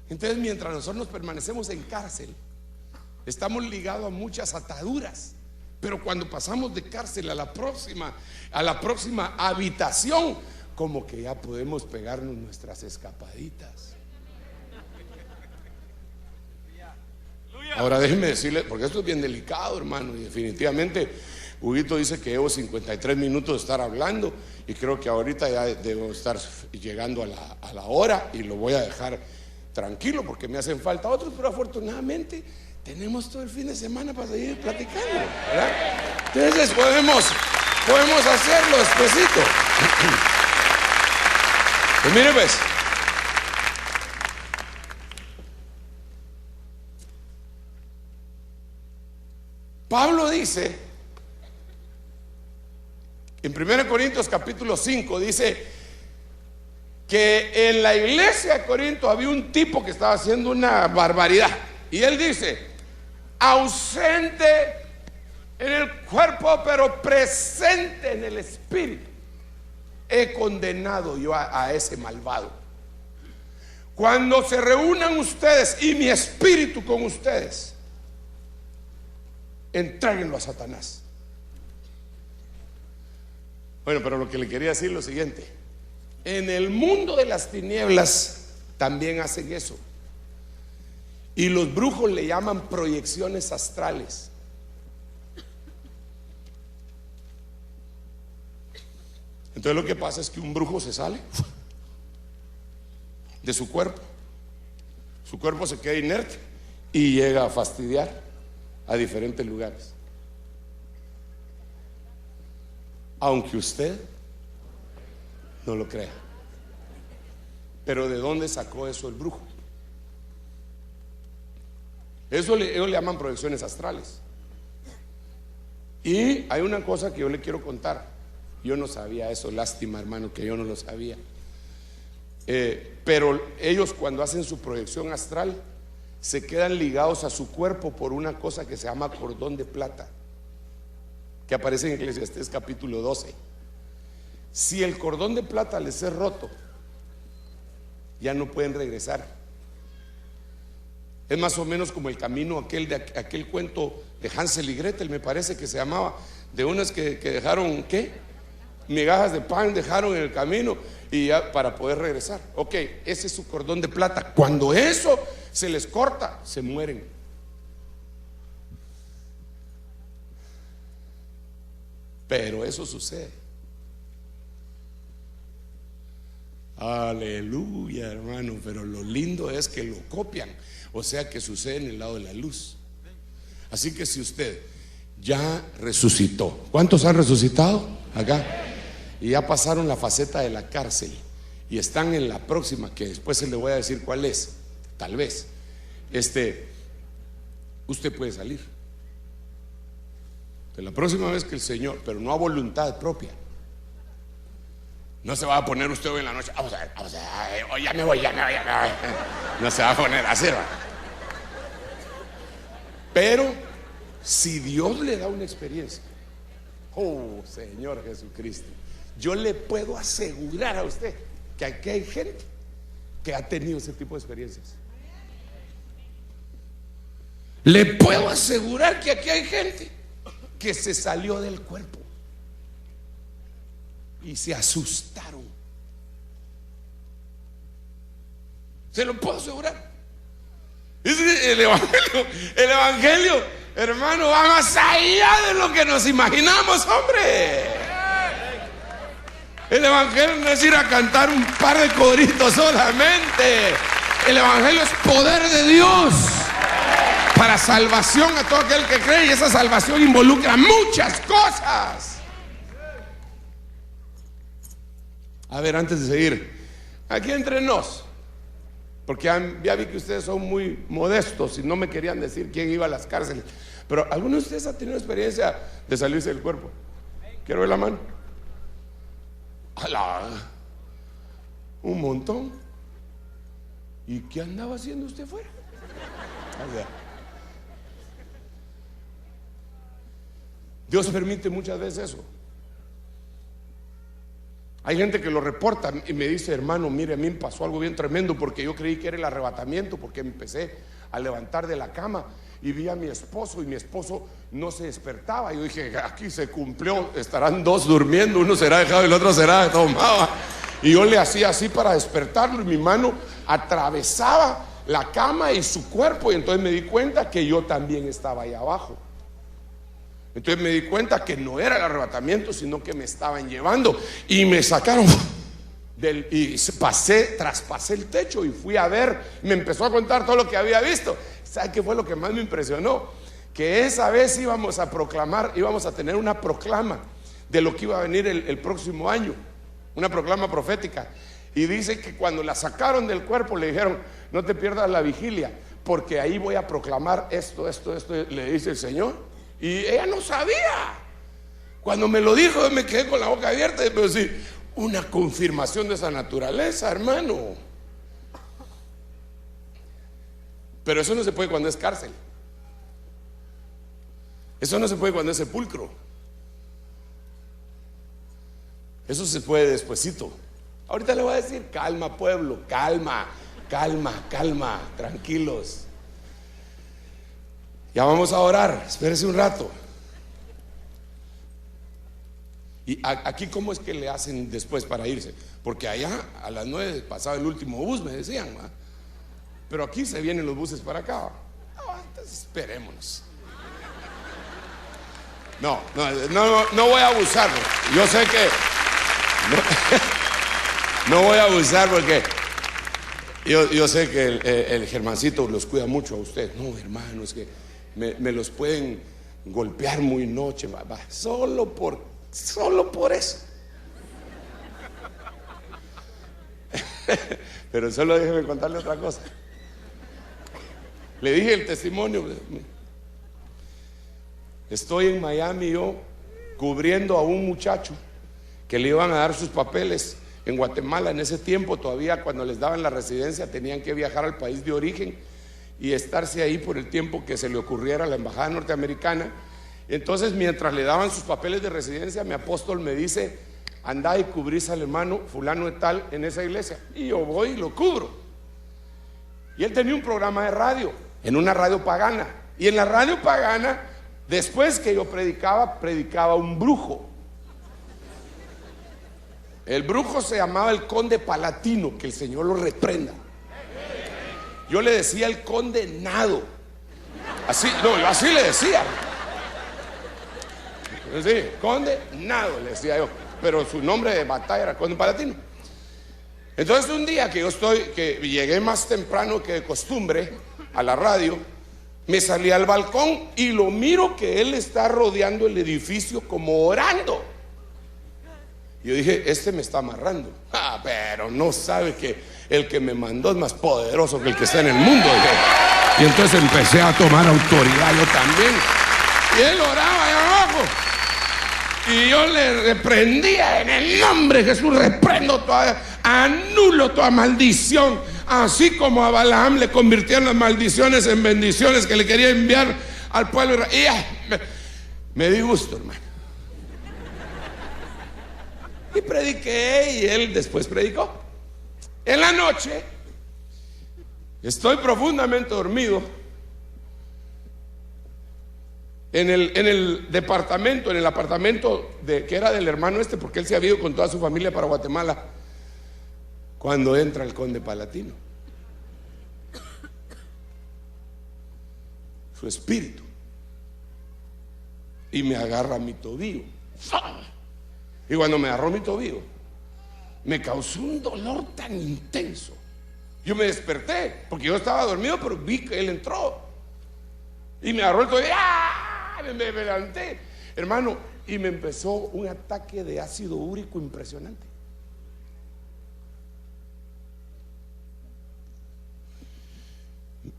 Entonces, mientras nosotros nos permanecemos en cárcel, estamos ligados a muchas ataduras, pero cuando pasamos de cárcel a la próxima habitación, como que ya podemos pegarnos nuestras escapaditas. Ahora déjenme decirle, porque esto es bien delicado, hermano, y definitivamente Huguito dice que llevo 53 minutos de estar hablando, y creo que ahorita ya debo estar llegando a la hora, y lo voy a dejar tranquilo porque me hacen falta otros, pero afortunadamente tenemos todo el fin de semana para seguir platicando, ¿verdad? Entonces podemos hacerlo despacito. Pues mire pues, Pablo dice en 1 Corintios capítulo 5, dice que en la iglesia de Corinto había un tipo que estaba haciendo una barbaridad, y él dice: ausente en el cuerpo pero presente en el espíritu, he condenado yo a ese malvado. Cuando se reúnan ustedes y mi espíritu con ustedes, entréguenlo a Satanás. Bueno, pero lo que le quería decir es lo siguiente: en el mundo de las tinieblas también hacen eso, y los brujos le llaman proyecciones astrales. Entonces lo que pasa es que un brujo se sale de su cuerpo se queda inerte y llega a fastidiar a diferentes lugares, aunque usted no lo crea. Pero ¿de dónde sacó eso el brujo? Ellos le llaman proyecciones astrales. Y hay una cosa que yo le quiero contar. Yo no sabía eso, lástima hermano que yo no lo sabía. Pero ellos cuando hacen su proyección astral se quedan ligados a su cuerpo por una cosa que se llama cordón de plata, que aparece en Eclesiastés capítulo 12. Si el cordón de plata les es roto, ya no pueden regresar. Es más o menos como el camino aquel cuento de Hansel y Gretel, me parece que se llamaba, de unas que dejaron, ¿qué? Migajas de pan dejaron en el camino y ya para poder regresar. Ok, ese es su cordón de plata. Cuando eso se les corta, se mueren. Pero eso sucede. Aleluya, hermano. Pero lo lindo es que lo copian, o sea que sucede en el lado de la luz. Así que si usted ya resucitó, ¿cuántos han resucitado acá? Y ya pasaron la faceta de la cárcel y están en la próxima, que después se le voy a decir cuál es, tal vez. Usted puede salir. Entonces, la próxima vez que el Señor, pero no a voluntad propia, no se va a poner usted hoy en la noche, vamos a ver, ya me voy. No se va a poner así, ¿verdad? Pero si Dios le da una experiencia, oh Señor Jesucristo, yo le puedo asegurar a usted que aquí hay gente que ha tenido ese tipo de experiencias. Le puedo asegurar que aquí hay gente que se salió del cuerpo y se asustaron. Se lo puedo asegurar. El evangelio, hermano, va más allá de lo que nos imaginamos, hombre. El evangelio no es ir a cantar un par de coritos solamente. El evangelio es poder de Dios para salvación a todo aquel que cree, y esa salvación involucra muchas cosas. A ver, antes de seguir, aquí entre nos, porque ya vi que ustedes son muy modestos y no me querían decir quién iba a las cárceles, pero ¿alguno de ustedes ha tenido experiencia de salirse del cuerpo? Quiero ver la mano. ¡Alá! Un montón. ¿Y qué andaba haciendo usted fuera? Dios permite muchas veces eso. Hay gente que lo reporta y me dice: hermano, mire, a mí me pasó algo bien tremendo, porque yo creí que era el arrebatamiento, porque me empecé a levantar de la cama y vi a mi esposo, y mi esposo no se despertaba. Yo dije: aquí se cumplió, estarán dos durmiendo, uno será dejado y el otro será tomado. Y yo le hacía así para despertarlo, y mi mano atravesaba la cama y su cuerpo, y entonces me di cuenta que yo también estaba ahí abajo. Entonces me di cuenta que no era el arrebatamiento, sino que me estaban llevando y me sacaron y traspasé el techo y fui a ver, me empezó a contar todo lo que había visto. ¿Sabe qué fue lo que más me impresionó? Que esa vez íbamos a tener una proclama de lo que iba a venir el próximo año, una proclama profética. Y dice que cuando la sacaron del cuerpo le dijeron: no te pierdas la vigilia, porque ahí voy a proclamar esto, le dice el Señor. Y ella no sabía. Cuando me lo dijo, yo me quedé con la boca abierta. Pero sí, una confirmación de esa naturaleza, hermano. Pero eso no se puede cuando es cárcel. Eso no se puede cuando es sepulcro. Eso se puede despuesito. Ahorita le voy a decir: calma, pueblo, calma, tranquilos. Ya vamos a orar, espérese un rato. Y aquí, ¿cómo es que le hacen después para irse? Porque allá a las 9 pasaba el último bus, me decían, ¿va? Pero aquí se vienen los buses para acá, ¿va? Entonces esperémonos. No voy a abusar. Yo sé que no voy a abusar, porque yo sé que el Germancito los cuida mucho a usted. No, hermano, es que me los pueden golpear muy noche, va, solo por eso. Pero solo déjeme contarle otra cosa. Le dije el testimonio. Estoy en Miami yo cubriendo a un muchacho que le iban a dar sus papeles en Guatemala. En ese tiempo todavía, cuando les daban la residencia, tenían que viajar al país de origen y estarse ahí por el tiempo que se le ocurriera a la embajada norteamericana. Entonces, mientras le daban sus papeles de residencia, mi apóstol me dice: anda y cubrís al hermano fulano de tal en esa iglesia. Y yo voy y lo cubro. Y él tenía un programa de radio, en una radio pagana. Y en la radio pagana, después que yo predicaba un brujo. El brujo se llamaba el Conde Palatino, que el Señor lo reprenda. Yo le decía el condenado. Así le decía. Sí, condenado le decía yo. Pero su nombre de batalla era Conde Palatino. Entonces, un día que llegué más temprano que de costumbre a la radio, me salí al balcón y lo miro que él está rodeando el edificio como orando. Yo dije: este me está amarrando. Pero no sabe que el que me mandó es más poderoso que el que está en el mundo. Y entonces empecé a tomar autoridad yo también. Y él oraba allá abajo. Y yo le reprendía: en el nombre de Jesús reprendo anulo toda maldición. Así como a Balaam le convirtieron las maldiciones en bendiciones que le quería enviar al pueblo. Y me di gusto, hermano. Y prediqué, y él después predicó. En la noche estoy profundamente dormido en el apartamento que era del hermano porque él se había ido con toda su familia para Guatemala, cuando entra el Conde Palatino. Su espíritu, y me agarra mi tobillo. Y cuando me agarró mi tobillo, me causó un dolor tan intenso. Yo me desperté, porque yo estaba dormido, pero vi que él entró y me agarró el tobillo. Me levanté, hermano, y me empezó un ataque de ácido úrico impresionante.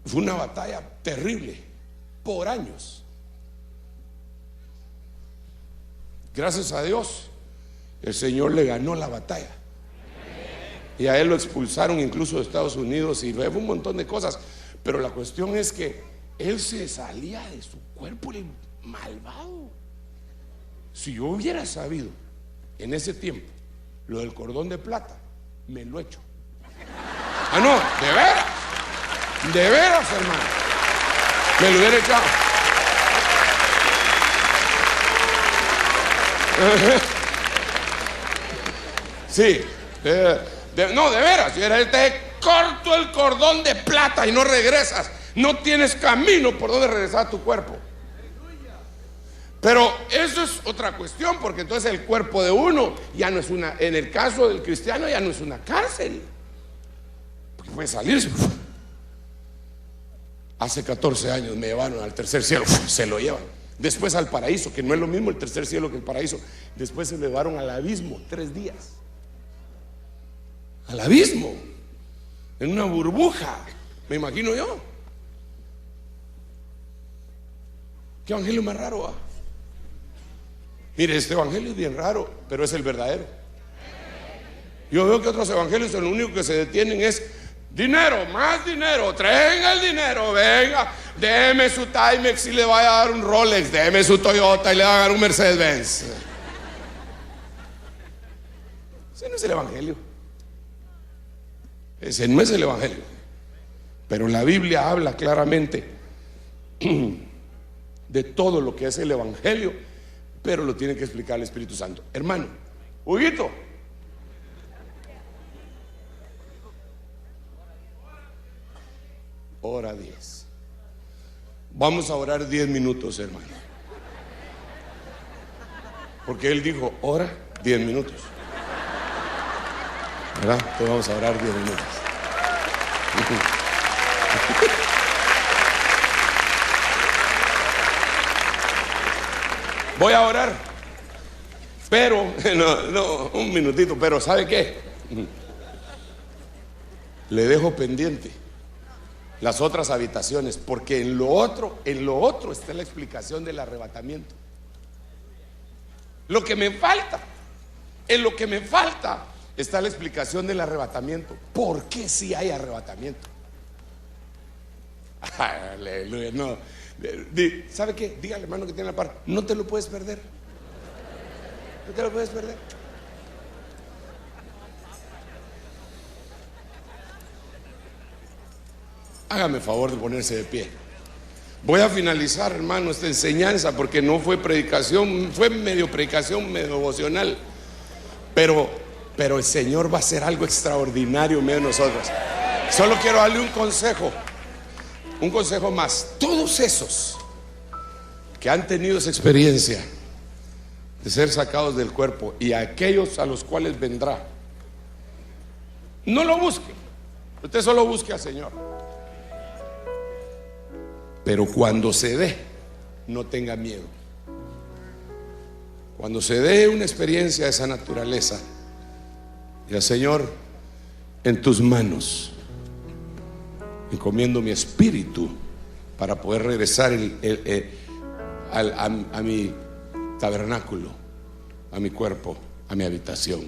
Fue una batalla terrible por años. Gracias a Dios, el Señor le ganó la batalla. Y a él lo expulsaron incluso de Estados Unidos, y fue un montón de cosas. Pero la cuestión es que él se salía de su cuerpo, el malvado. Si yo hubiera sabido en ese tiempo lo del cordón de plata, me lo echo. No, de veras, hermano, me lo hubiera echado. Sí, no, de veras, te corto el cordón de plata y no regresas. No tienes camino por donde regresar a tu cuerpo. Pero eso es otra cuestión, porque entonces el cuerpo de uno ya no es una, en el caso del cristiano ya no es una cárcel, porque puede salirse. Hace 14 años me llevaron al tercer cielo, se lo llevan. Después al paraíso, que no es lo mismo el tercer cielo que el paraíso. Después se lo llevaron al abismo, 3 días. Al abismo, en una burbuja, me imagino yo. ¿Qué evangelio más raro va? Mire, este evangelio es bien raro, pero es el verdadero. Yo veo que otros evangelios lo único que se detienen es dinero, más dinero, traigan el dinero, venga, déme su Timex y le va a dar un Rolex, déme su Toyota y le va a dar un Mercedes-Benz. Ese no es el evangelio. Ese no es el evangelio. Pero la Biblia habla claramente de todo lo que es el evangelio, pero lo tiene que explicar el Espíritu Santo. Hermano, Huguito, hora 10. Vamos a orar 10 minutos, hermano. Porque él dijo, hora 10 minutos. ¿Verdad? Entonces vamos a orar 10 minutos. Voy a orar, pero, no, un minutito, pero ¿sabe qué? Le dejo pendiente las otras habitaciones, porque en lo otro está la explicación del arrebatamiento. En lo que me falta está la explicación del arrebatamiento. ¿Por qué si hay arrebatamiento? Aleluya, no. ¿Sabe qué? Dígale, hermano, que tiene la par, no te lo puedes perder. No te lo puedes perder. Hágame favor de ponerse de pie. Voy a finalizar, hermano, esta enseñanza, porque no fue predicación, fue medio predicación, medio devocional. Pero el Señor va a hacer algo extraordinario en medio de nosotros. Solo quiero darle un consejo más. Todos esos que han tenido esa experiencia de ser sacados del cuerpo y aquellos a los cuales vendrá, no lo busque. Usted solo busque al Señor. Pero cuando se dé, no tenga miedo. Cuando se dé una experiencia de esa naturaleza, diga, Señor, en tus manos encomiendo mi espíritu para poder regresar a mi tabernáculo, a mi cuerpo, a mi habitación,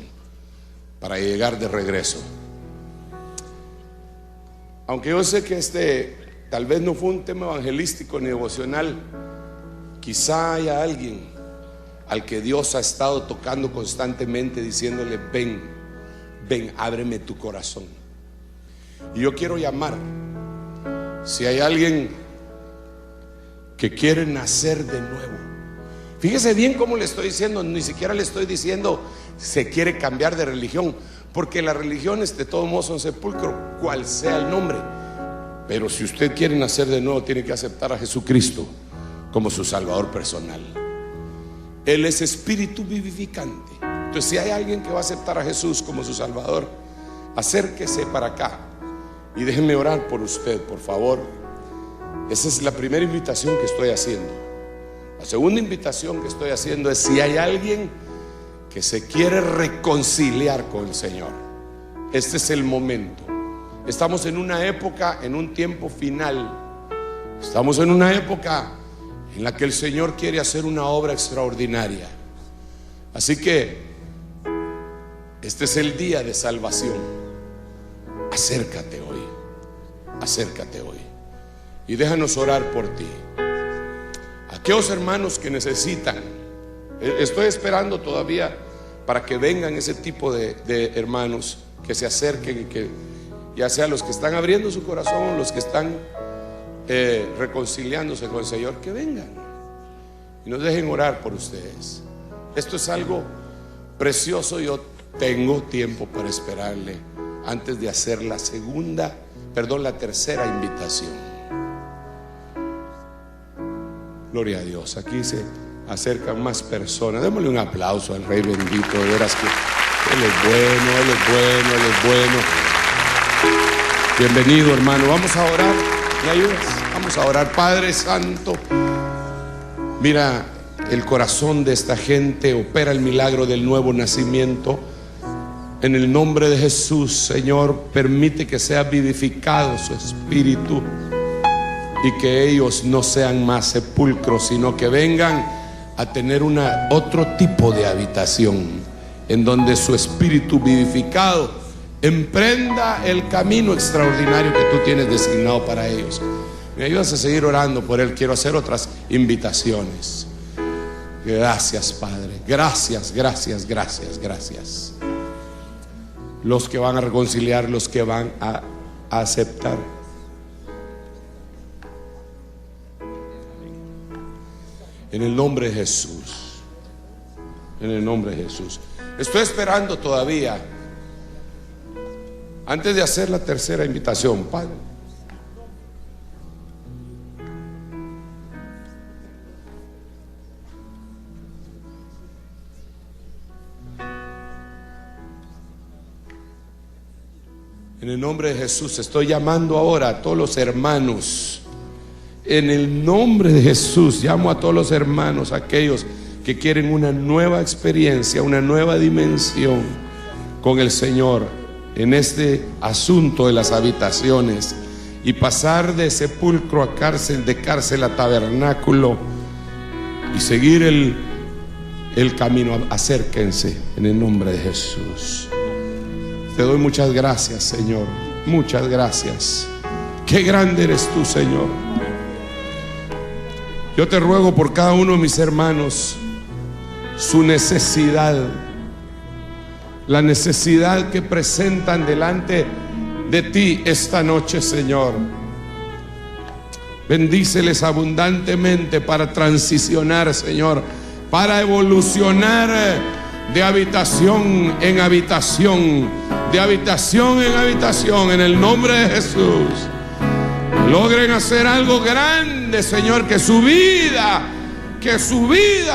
para llegar de regreso. Aunque yo sé que tal vez no fue un tema evangelístico ni devocional, quizá haya alguien al que Dios ha estado tocando constantemente, diciéndole, ven, ábreme tu corazón. Y yo quiero llamar, si hay alguien que quiere nacer de nuevo. Fíjese bien cómo le estoy diciendo, ni siquiera le estoy diciendo se quiere cambiar de religión, porque las religiones de todos modos son sepulcro, cual sea el nombre. Pero si usted quiere nacer de nuevo, tiene que aceptar a Jesucristo como su Salvador personal. Él es espíritu vivificante. Entonces, si hay alguien que va a aceptar a Jesús como su Salvador, acérquese para acá y déjenme orar por usted, por favor. Esa es la primera invitación que estoy haciendo. La segunda invitación que estoy haciendo es si hay alguien que se quiere reconciliar con el Señor. Este es el momento. Estamos en una época, en un tiempo final. Estamos en una época en la que el Señor quiere hacer una obra extraordinaria. Así que este es el día de salvación. Acércate hoy. Acércate hoy. Y déjanos orar por ti. Aquellos hermanos que necesitan, estoy esperando todavía para que vengan ese tipo de hermanos que se acerquen y que, ya sea los que están abriendo su corazón o los que están reconciliándose con el Señor, que vengan y nos dejen orar por ustedes. Esto es algo precioso. Yo tengo tiempo para esperarle antes de hacer la tercera invitación. Gloria a Dios. Aquí acercan más personas. Démosle un aplauso al Rey bendito. De veras que Él es bueno, Él es bueno, Él es bueno. Bienvenido, hermano. Vamos a orar. ¿Me ayudas? Vamos a orar. Padre Santo, mira el corazón de esta gente. Opera el milagro del nuevo nacimiento. En el nombre de Jesús, Señor, permite que sea vivificado su espíritu y que ellos no sean más sepulcros, sino que vengan a tener otro tipo de habitación, en donde su espíritu vivificado emprenda el camino extraordinario que tú tienes designado para ellos. Me ayudas a seguir orando por él. Quiero hacer otras invitaciones. Gracias, Padre. Gracias, gracias, gracias, gracias. Los que van a reconciliar, los que van a aceptar. En el nombre de Jesús. En el nombre de Jesús. Estoy esperando todavía, antes de hacer la tercera invitación, Padre. En el nombre de Jesús estoy llamando ahora a todos los hermanos. En el nombre de Jesús llamo a todos los hermanos, aquellos que quieren una nueva experiencia, una nueva dimensión con el Señor en este asunto de las habitaciones y pasar de sepulcro a cárcel, de cárcel a tabernáculo y seguir el camino. Acérquense en el nombre de Jesús. Te doy muchas gracias, Señor. Muchas gracias. Qué grande eres tú, Señor. Yo te ruego por cada uno de mis hermanos su necesidad, la necesidad que presentan delante de ti esta noche, Señor. Bendíceles abundantemente para transicionar, Señor, para evolucionar de habitación en habitación, de habitación en habitación, en el nombre de Jesús. Logren hacer algo grande, Señor, que su vida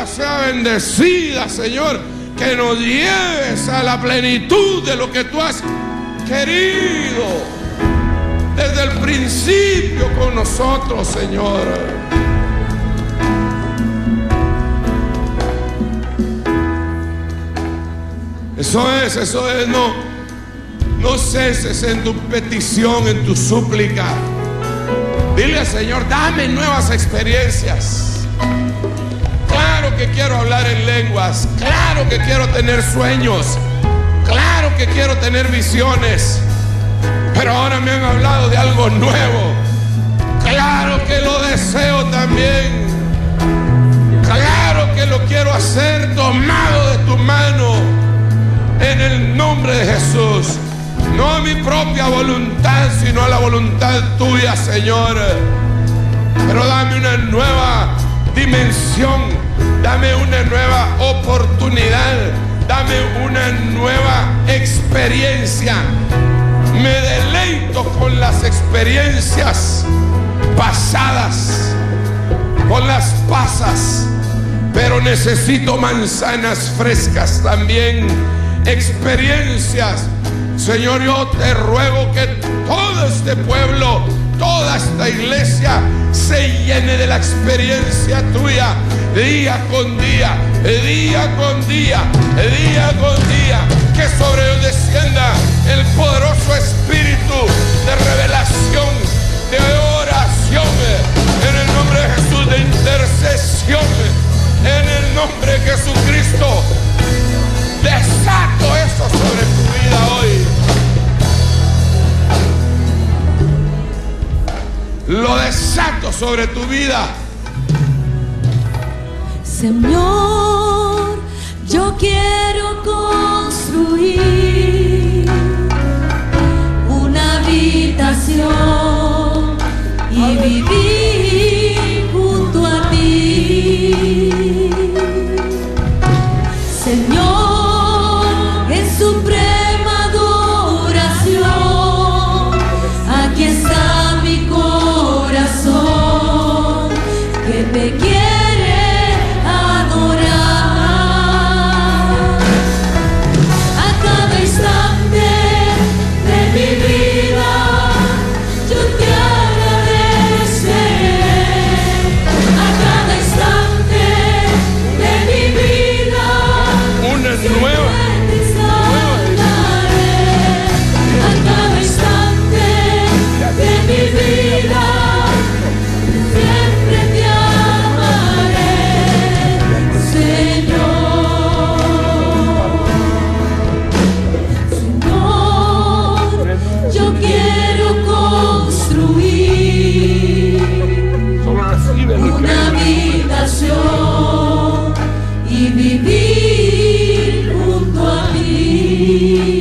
sea bendecida, Señor, que nos lleves a la plenitud de lo que tú has querido desde el principio con nosotros, Señor. Eso es, no ceses en tu petición, en tu súplica. Dile al Señor, dame nuevas experiencias. Claro que quiero hablar en lenguas, claro que quiero tener sueños, claro que quiero tener visiones, pero ahora me han hablado de algo nuevo. Claro que lo deseo también, claro que lo quiero hacer tomado de tu mano, en el nombre de Jesús. No a mi propia voluntad, sino a la voluntad tuya, Señor. Pero dame una nueva dimensión, dame una nueva oportunidad, dame una nueva experiencia. Me deleito con las experiencias pasadas, con las pasas, pero necesito manzanas frescas también, experiencias. Señor, yo te ruego que todo este pueblo, toda esta iglesia se llene de la experiencia tuya, día con día, día con día, día con día. Que sobre ellos descienda el poderoso espíritu de revelación, de oración, en el nombre de Jesús, de intercesión, en el nombre de Jesucristo. Desato eso sobre tu vida hoy. Lo desato sobre tu vida. Señor, yo quiero construir una habitación y vivir junto a ti. Señor, en suprema adoración, aquí está mi corazón que te quiere adorar. vivir.